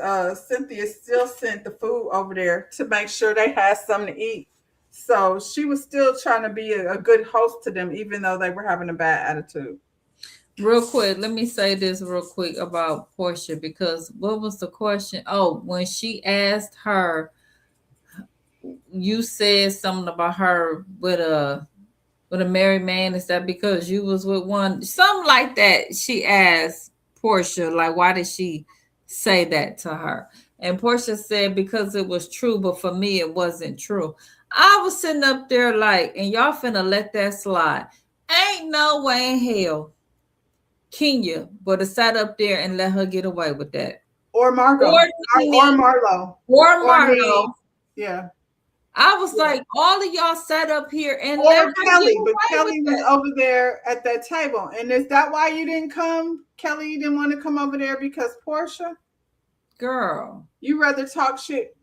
Speaker 1: Cynthia still sent the food over there to make sure they had something to eat. So she was still trying to be a good host to them, even though they were having a bad attitude.
Speaker 2: Real quick, let me say this real quick about Portia, because what was the question? Oh, when she asked her, you said something about her with a married man. Is that because you was with one? Something like that. She asked Portia, like, why did she say that to her? And Portia said, because it was true, but for me, it wasn't true. I was sitting up there like, and y'all finna let that slide. Ain't no way in hell Kenya would have sat up there and let her get away with that.
Speaker 1: Or Margot. Or Marlo.
Speaker 2: Or Marlo.
Speaker 1: Yeah.
Speaker 2: I was like, all of y'all sat up here and
Speaker 1: or Kelly, but Kelly was over there at that table. And is that why you didn't come? Kelly, you didn't want to come over there because Portia?
Speaker 2: Girl.
Speaker 1: You rather talk shit,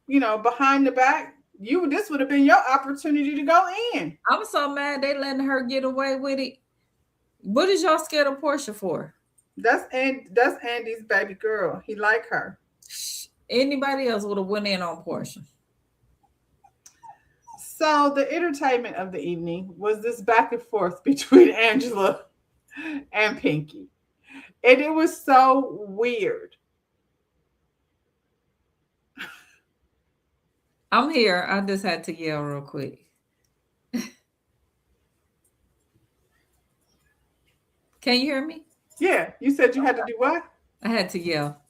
Speaker 1: behind the back? This would have been your opportunity to go in.
Speaker 2: I'm so mad they letting her get away with it. What is y'all scared of Portia for?
Speaker 1: That's Andy's baby girl. He like her.
Speaker 2: Anybody else would have went in on Portia.
Speaker 1: So the entertainment of the evening was this back and forth between Angela and Pinky. And it was so weird.
Speaker 2: I'm here. I just had to yell real quick. Can you hear me?
Speaker 1: Yeah. You said you had to do what?
Speaker 2: I had to yell.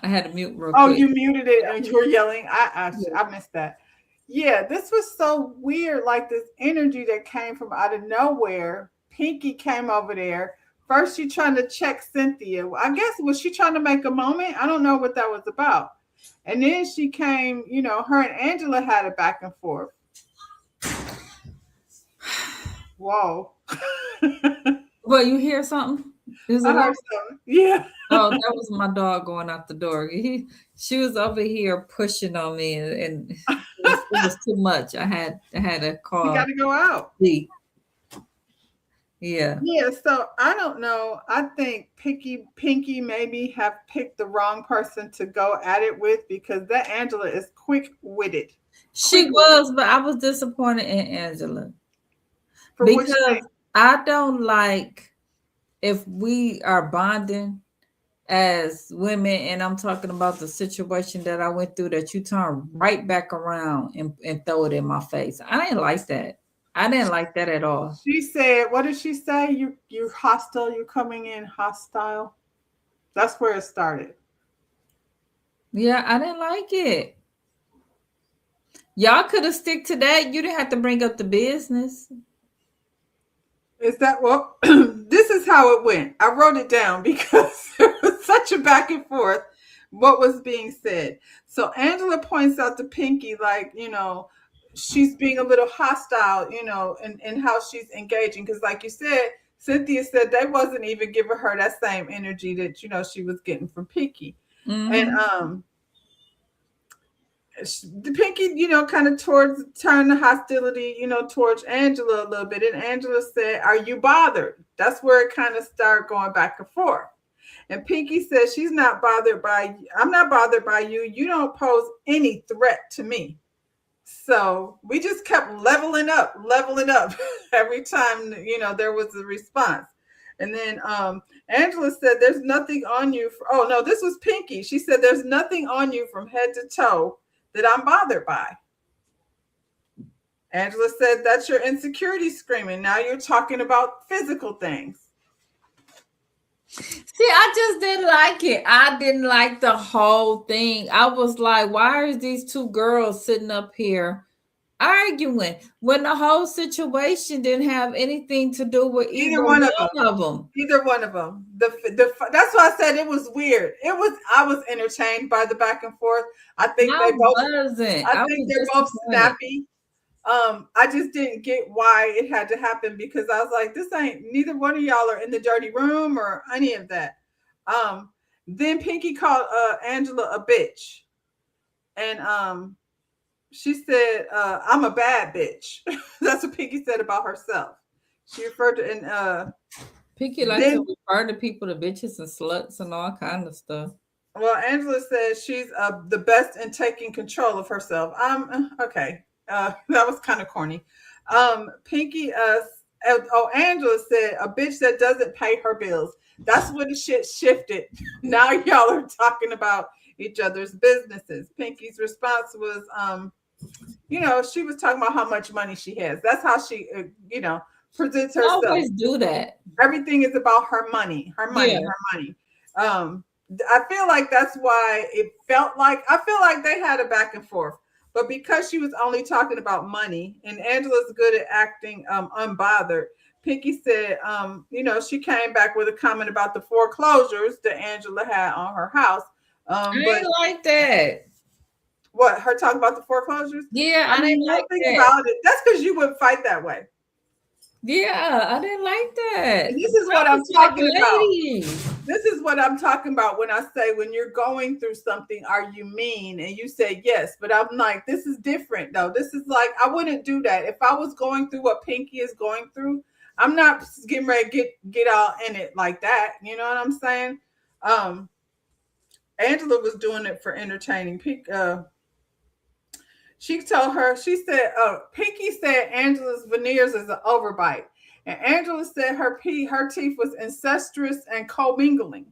Speaker 2: I had to mute real quick.
Speaker 1: Oh, you muted it and you were yelling. I missed that. Yeah, this was so weird. Like this energy that came from out of nowhere. Pinky came over there. First, she trying to check Cynthia. I guess, was she trying to make a moment? I don't know what that was about. And then she came, her and Angela had it back and forth. Whoa.
Speaker 2: Well, you hear something?
Speaker 1: I heard something. Yeah.
Speaker 2: Oh, that was my dog going out the door. She was over here pushing on me, and it was too much. I had to call.
Speaker 1: You got to go out.
Speaker 2: Yeah.
Speaker 1: Yeah. So I don't know. I think Pinky maybe have picked the wrong person to go at it with because that Angela is quick-witted.
Speaker 2: She was, but I was disappointed in Angela because I don't like if we are bonding as women, and I'm talking about the situation that I went through, that you turn right back around and throw it in my face. I didn't like that. I didn't like that at all.
Speaker 1: She said, what did she say? You're hostile. You're coming in hostile. That's where it started.
Speaker 2: Yeah, I didn't like it. Y'all could have stick to that. You didn't have to bring up the business.
Speaker 1: Is that well? This is how it went. I wrote it down because there was such a back and forth what was being said. So Angela points out to Pinky, like, she's being a little hostile, in how she's engaging. Because like you said, Cynthia said they wasn't even giving her that same energy that she was getting from Pinky. And
Speaker 2: Mm-hmm.
Speaker 1: the Pinky, kind of turned the hostility, towards Angela a little bit. And Angela said, "Are you bothered?" That's where it kind of started going back and forth. And Pinky said, I'm not bothered by you. You don't pose any threat to me. So we just kept leveling up every time, there was a response. And then Angela said, "There's nothing on you." Oh, no, this was Pinky. She said, "There's nothing on you from head to toe that I'm bothered by." Angela said, "That's your insecurity screaming. Now you're talking about physical things."
Speaker 2: See, I just didn't like it. I didn't like the whole thing. I was like, why are these two girls sitting up here arguing when the whole situation didn't have anything to do with
Speaker 1: Either
Speaker 2: either
Speaker 1: one of them.
Speaker 2: one of them?
Speaker 1: Either one of them. That's why I said it was weird. I was entertained by the back and forth. I think
Speaker 2: I
Speaker 1: they both.
Speaker 2: wasn't.
Speaker 1: I
Speaker 2: I
Speaker 1: think
Speaker 2: was
Speaker 1: they're both
Speaker 2: disappointed.
Speaker 1: snappy. I just didn't get why it had to happen, because I was like, this ain't, neither one of y'all are in the dirty room or any of that. Then Pinky called Angela a bitch, and she said, "I'm a bad bitch." That's what Pinky said about herself. She referred to, and
Speaker 2: Pinky like to
Speaker 1: then,
Speaker 2: refer to people to bitches and sluts and all kind of stuff.
Speaker 1: well, Angela says she's the best in taking control of herself. Okay. That was kind of corny. Pinky, oh, Angela said, "A bitch that doesn't pay her bills." That's when the shit shifted. Now y'all are talking about each other's businesses. Pinky's response was, she was talking about how much money she has. That's how she, presents
Speaker 2: I
Speaker 1: herself.
Speaker 2: always do that.
Speaker 1: Everything is about her money, her money,
Speaker 2: Yeah.
Speaker 1: her money. I feel like that's why it felt like, I feel like they had a back and forth. But because she was only talking about money, and Angela's good at acting unbothered, Pinky said, she came back with a comment about the foreclosures that Angela had on her house.
Speaker 2: I
Speaker 1: But
Speaker 2: didn't like that.
Speaker 1: what, her talking about the foreclosures?
Speaker 2: Yeah,
Speaker 1: I
Speaker 2: I
Speaker 1: mean,
Speaker 2: didn't
Speaker 1: one
Speaker 2: like
Speaker 1: thing
Speaker 2: that.
Speaker 1: about it, that's because you wouldn't fight that way.
Speaker 2: Yeah, I didn't like that.
Speaker 1: And this is
Speaker 2: I
Speaker 1: what I'm
Speaker 2: was like,
Speaker 1: talking about.
Speaker 2: ladies.
Speaker 1: This is what I'm talking about when I say, when you're going through something, are you mean? And you say yes, but I'm like, this is different though. This is like, I wouldn't do that. If I was going through what Pinky is going through, I'm not getting ready to get all in it like that. You know what I'm saying? Um, Angela was doing it for entertaining. She told her, she said, Pinky said Angela's veneers is an overbite. And Angela said her teeth was incestuous and commingling.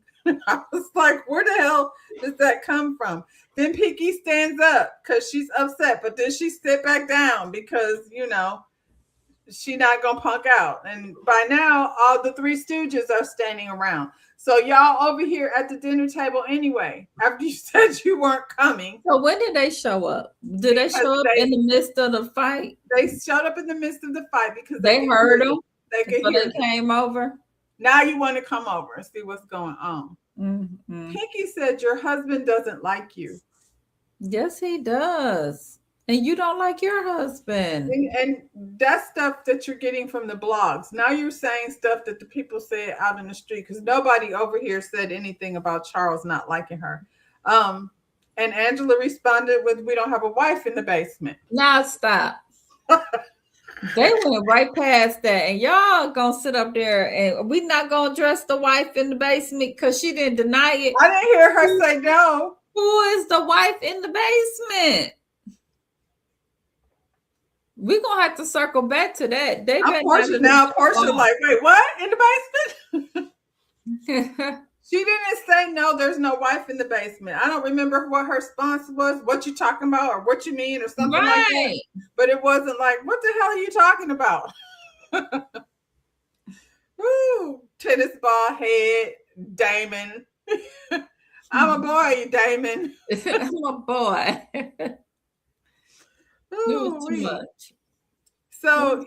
Speaker 1: I was like, where the hell does that come from? Then Pinky stands up because she's upset, but then she sit back down because, she not gonna punk out. And by now, all the three stooges are standing around. So y'all over here at the dinner table anyway, after you said you weren't coming,
Speaker 2: So when did they show up? Did they
Speaker 1: because
Speaker 2: show up in the midst of the fight?
Speaker 1: they showed up in the midst of the fight because they
Speaker 2: They
Speaker 1: could hear
Speaker 2: heard
Speaker 1: you.
Speaker 2: them,
Speaker 1: They could
Speaker 2: so
Speaker 1: hear
Speaker 2: they
Speaker 1: you.
Speaker 2: came over.
Speaker 1: Now you want to come over and see what's going on.
Speaker 2: Mm-hmm.
Speaker 1: Pinky said your husband doesn't like you.
Speaker 2: Yes, he does. And you don't like your husband.
Speaker 1: And that's stuff that you're getting from the blogs. Now you're saying stuff that the people said out in the street, because nobody over here said anything about Charles not liking her. And Angela responded with, "We don't have a wife in the basement."
Speaker 2: Now stop. They went right past that, and y'all gonna sit up there, and we not gonna address the wife in the basement because she didn't deny it.
Speaker 1: I didn't hear her say no.
Speaker 2: Who is the wife in the basement? We're gonna have to circle back to that. They
Speaker 1: I'm
Speaker 2: better
Speaker 1: Portia now. Portia like, wait, what? In the basement?
Speaker 2: not.
Speaker 1: She didn't say no, there's no wife in the basement. I don't remember what her response was, what you talking about, or what you mean, or something like that.
Speaker 2: Right.
Speaker 1: But it wasn't like, what the hell are you talking about? Woo, tennis ball head, Damon. I'm a boy, Damon.
Speaker 2: I'm a boy. It was too
Speaker 1: Ooh-wee.
Speaker 2: much.
Speaker 1: So,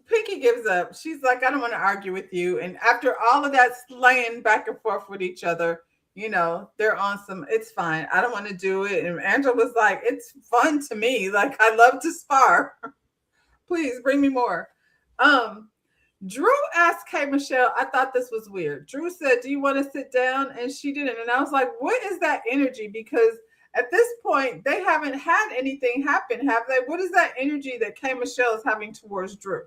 Speaker 1: Pinky gives up. She's like, I don't want to argue with you. And after all of that slaying back and forth with each other, they're on some, it's fine. I don't want to do it. And Angela was like, it's fun to me. Like, I love to spar. Please bring me more. Drew asked K Michelle, I thought this was weird. Drew said, do you want to sit down? And she didn't. And I was like, what is that energy? Because at this point, they haven't had anything happen, have they? What is that energy that K Michelle is having towards Drew?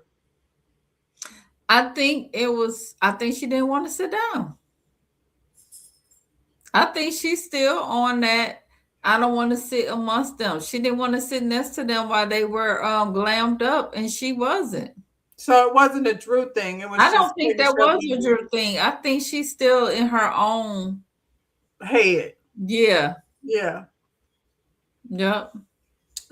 Speaker 2: I think she didn't want to sit down. I think she's still on that. I don't want to sit amongst them. She didn't want to sit next to them while they were glammed up, and she wasn't.
Speaker 1: So it wasn't a Drew thing. It was
Speaker 2: I
Speaker 1: just
Speaker 2: don't
Speaker 1: K
Speaker 2: think that
Speaker 1: Michelle
Speaker 2: was
Speaker 1: being
Speaker 2: a Drew thing. I think she's still in her own
Speaker 1: head.
Speaker 2: Yeah.
Speaker 1: Yeah.
Speaker 2: Yep.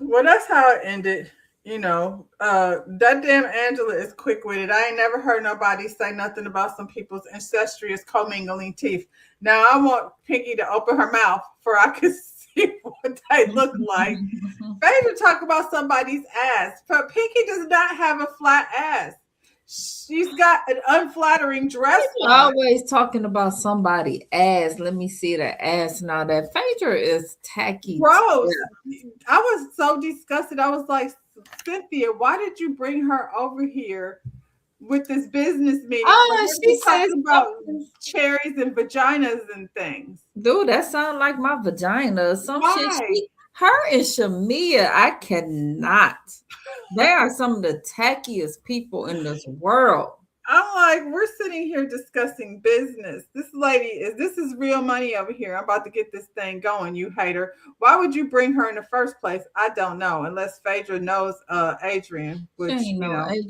Speaker 1: Well, that's how it ended. That damn Angela is quick witted. I ain't never heard nobody say nothing about some people's incestuous commingling teeth. Now I want Pinky to open her mouth for I could see what they look like. Phaedra talk about somebody's ass, but Pinky does not have a flat ass. She's got an unflattering dress on.
Speaker 2: Always talking about somebody ass. Let me see the ass and all that. Phaedra is tacky.
Speaker 1: Gross. I was so disgusted. I was like, Cynthia, why did you bring her over here with this business meeting?
Speaker 2: She says
Speaker 1: about cherries and vaginas and things.
Speaker 2: Dude, that sounds like my vagina. Some shit. Her and Shamia, I cannot. They are some of the tackiest people in this world.
Speaker 1: I'm like, we're sitting here discussing business. This is real money over here. I'm about to get this thing going, you hater. Why would you bring her in the first place? I don't know, unless Phaedra knows Adrian, which
Speaker 2: Adrian.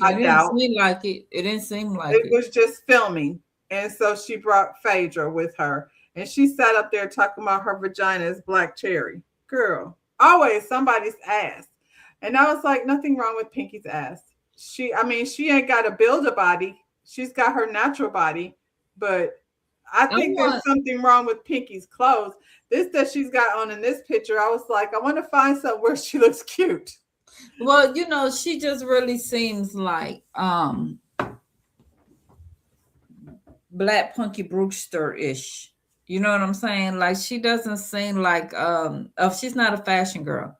Speaker 1: I doubt.
Speaker 2: It didn't seem like it. It didn't seem like it.
Speaker 1: It was just filming. And so she brought Phaedra with her. And she sat up there talking about her vagina is black cherry. Girl, always somebody's ass. And I was like, nothing wrong with Pinky's ass. She ain't got to build a body. She's got her natural body, but I think there's something wrong with Pinky's clothes. This that she's got on in this picture, I was like, I want to find somewhere where she looks cute.
Speaker 2: Well, she just really seems like Black Punky Brewster-ish. You know what I'm saying? Like she doesn't seem like she's not a fashion girl.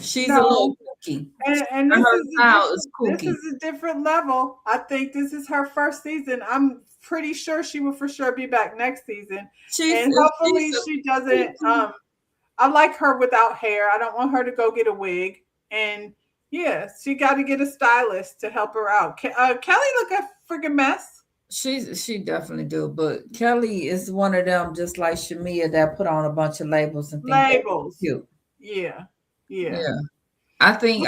Speaker 2: She's a little kooky.
Speaker 1: And this is a different level. I think this is her first season. I'm pretty sure she will for sure be back next season. And hopefully she doesn't I like her without hair. I don't want her to go get a wig. And yeah, she got to get a stylist to help her out. Kelly look a freaking mess.
Speaker 2: She definitely do, but Kelly is one of them, just like Shamia, that put on a bunch of labels and
Speaker 1: labels. Cute. Yeah.
Speaker 2: I think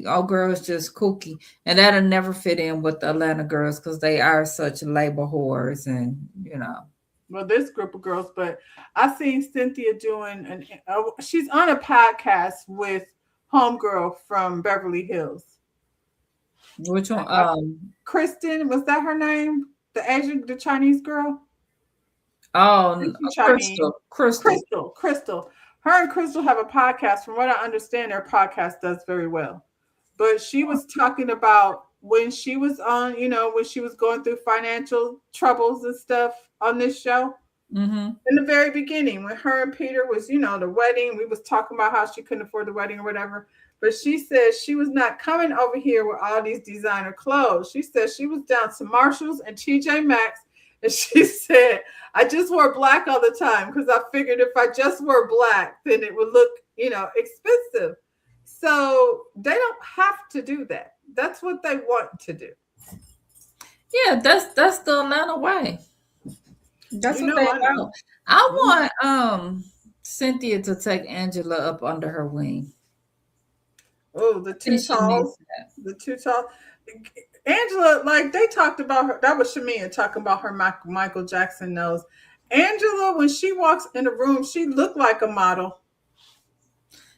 Speaker 2: all girls just kooky, and that'll never fit in with the Atlanta girls because they are such label whores, and
Speaker 1: Well, this group of girls, but I seen Cynthia doing she's on a podcast with homegirl from Beverly Hills.
Speaker 2: Which one?
Speaker 1: Kristen, was that her name? The Chinese girl?
Speaker 2: Oh,
Speaker 1: Crystal. Her and Crystal have a podcast. From what I understand, their podcast does very well. But she was talking about when she was on, when she was going through financial troubles and stuff on this show.
Speaker 2: Mm-hmm.
Speaker 1: In the very beginning, when her and Peter was, the wedding, we was talking about how she couldn't afford the wedding or whatever. But she said she was not coming over here with all these designer clothes. She said she was down to Marshalls and TJ Maxx. And she said, I just wore black all the time because I figured if I just wore black, then it would look, expensive. So they don't have to do that. That's what they want to do.
Speaker 2: Yeah, that's the Atlanta way. That's what they want. I want Cynthia to take Angela up under her wing.
Speaker 1: Oh, the two tall. Angela, like they talked about her. That was Shamia talking about her Michael Jackson nose. Angela, when she walks in a room, she looked like a model.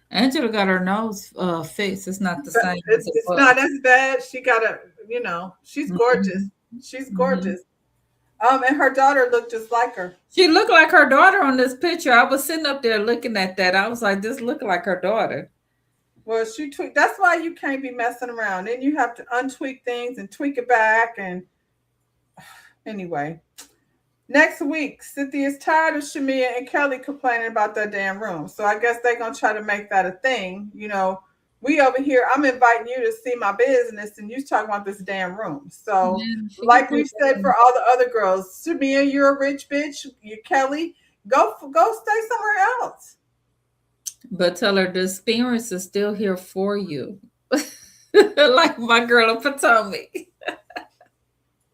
Speaker 2: Angela got her nose fixed. It's not the same.
Speaker 1: It's not as bad. She got she's gorgeous. Mm-hmm. She's gorgeous. Mm-hmm. And her daughter looked just like her.
Speaker 2: She looked like her daughter on this picture. I was sitting up there looking at that. I was like, this looked like her daughter.
Speaker 1: Well, she tweaked. That's why you can't be messing around. Then you have to untweak things and tweak it back. And anyway, next week, Cynthia's tired of Shamia and Kelly complaining about their damn room. So I guess they're going to try to make that a thing, We over here, I'm inviting you to see my business, and you talking about this damn room. So,
Speaker 2: Yeah, she can
Speaker 1: like
Speaker 2: put
Speaker 1: we
Speaker 2: that
Speaker 1: said for
Speaker 2: in.
Speaker 1: all the other girls, Samia, you're a rich bitch. You Kelly, go stay somewhere else.
Speaker 2: But tell her the experience is still here for you. Like my girl in Potomac.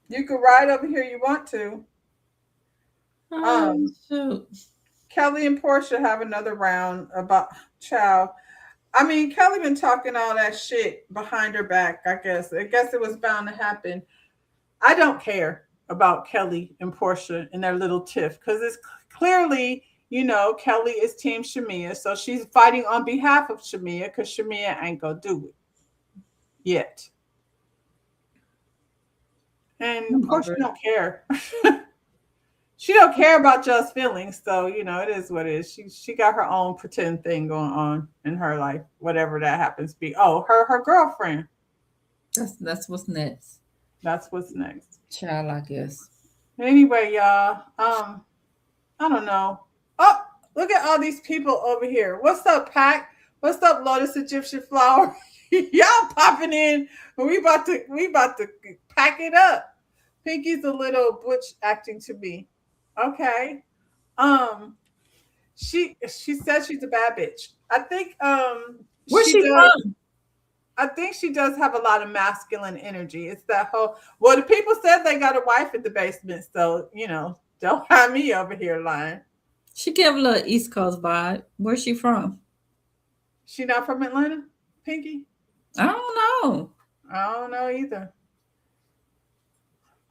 Speaker 1: You can ride over here you want to.
Speaker 2: Oh,
Speaker 1: Um,
Speaker 2: shoot.
Speaker 1: Kelly and Portia have another round about child. I mean, Kelly been talking all that shit behind her back. I guess. I guess it was bound to happen. I don't care about Kelly and Portia and their little tiff because it's clearly, Kelly is Team Shamia, so she's fighting on behalf of Shamia because Shamia ain't gonna do it yet, and
Speaker 2: I'm
Speaker 1: Portia
Speaker 2: over it.
Speaker 1: don't care. She don't care about Just feelings, so it is what it is. She got her own pretend thing going on in her life, whatever that happens to be. Oh, her girlfriend.
Speaker 2: That's what's next.
Speaker 1: That's what's next.
Speaker 2: Child, I guess.
Speaker 1: Anyway, y'all. I don't know. Oh, look at all these people over here. What's up, Pack? What's up, Lotus Egyptian Flower? Y'all popping in. We about to pack it up. Pinky's a little butch acting to me. Okay. Um, she says she's a bad bitch. I think
Speaker 2: Where's
Speaker 1: she
Speaker 2: she
Speaker 1: does.
Speaker 2: from?
Speaker 1: I think she does have a lot of masculine energy. It's that whole, well, the people said they got a wife in the basement, so don't have me over here lying.
Speaker 2: She give a little East Coast vibe. Where's she from?
Speaker 1: She not from Atlanta, Pinky?
Speaker 2: I don't know.
Speaker 1: I don't know either.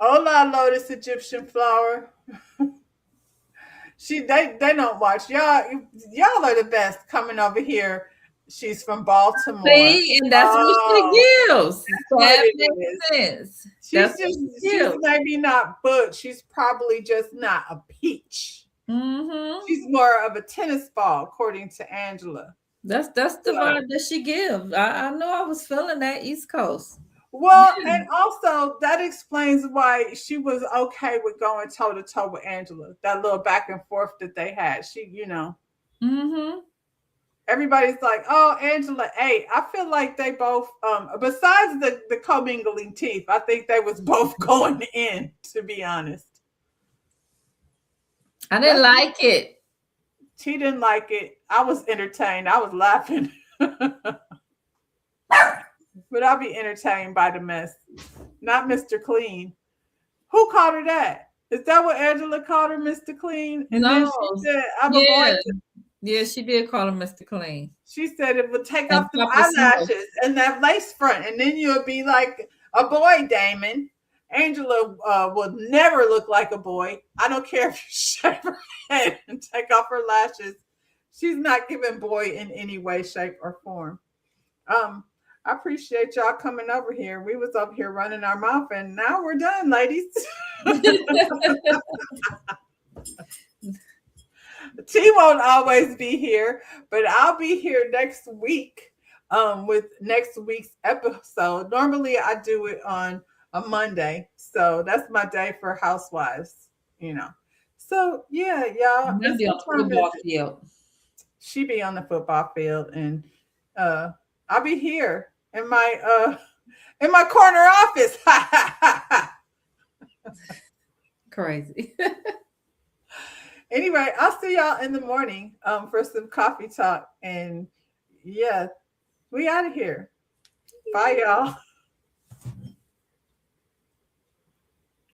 Speaker 1: Hola, Lotus Egyptian Flower. They don't watch y'all. Y'all are the best coming over here. She's from Baltimore.
Speaker 2: See, and that's what
Speaker 1: Oh,
Speaker 2: she gives.
Speaker 1: that's what
Speaker 2: That
Speaker 1: it
Speaker 2: makes
Speaker 1: is.
Speaker 2: sense.
Speaker 1: She's
Speaker 2: That's what
Speaker 1: just
Speaker 2: she
Speaker 1: she's
Speaker 2: gives.
Speaker 1: maybe not but she's probably just not a peach.
Speaker 2: Mm-hmm.
Speaker 1: She's more of a tennis ball, according to Angela.
Speaker 2: That's the
Speaker 1: So,
Speaker 2: vibe that she gives. I know I was feeling that East Coast.
Speaker 1: well, and also that explains why she was okay with going toe to toe with Angela. That little back and forth that they had.
Speaker 2: Mm-hmm.
Speaker 1: Everybody's like, "Oh, Angela, hey." I feel like they both, besides the commingling teeth, I think they was both going in. To be honest,
Speaker 2: I didn't
Speaker 1: let's.
Speaker 2: like it.
Speaker 1: She didn't like it. I was entertained. I was laughing, but I'll be entertained by the mess, not Mr. Clean. Who called her that? Is that what Angela called her, Mr. Clean? And then
Speaker 2: No.
Speaker 1: she said, "I'm a boy."
Speaker 2: Yeah. Yeah, she did call him Mr. Clean.
Speaker 1: She said it would take
Speaker 2: And
Speaker 1: off them
Speaker 2: Papa Snow.
Speaker 1: eyelashes and that lace front, and then you'll be like a boy, Damon. Angela will never look like a boy. I don't care if you shave her head and take off her lashes. She's not giving boy in any way, shape, or form. Um, I appreciate y'all coming over here. We was up here running our mouth, and now we're done, ladies. T won't always be here, but I'll be here next week with next week's episode. Normally, I do it on a Monday, so that's my day for Housewives, you know. So yeah, y'all,
Speaker 2: Might
Speaker 1: it's
Speaker 2: be on the
Speaker 1: confirmed that
Speaker 2: football field.
Speaker 1: she be on the football field, and uh, I'll be here in my corner office.
Speaker 2: Crazy.
Speaker 1: Anyway, I'll see y'all in the morning for some coffee talk, and yeah, we out of here. Bye, y'all.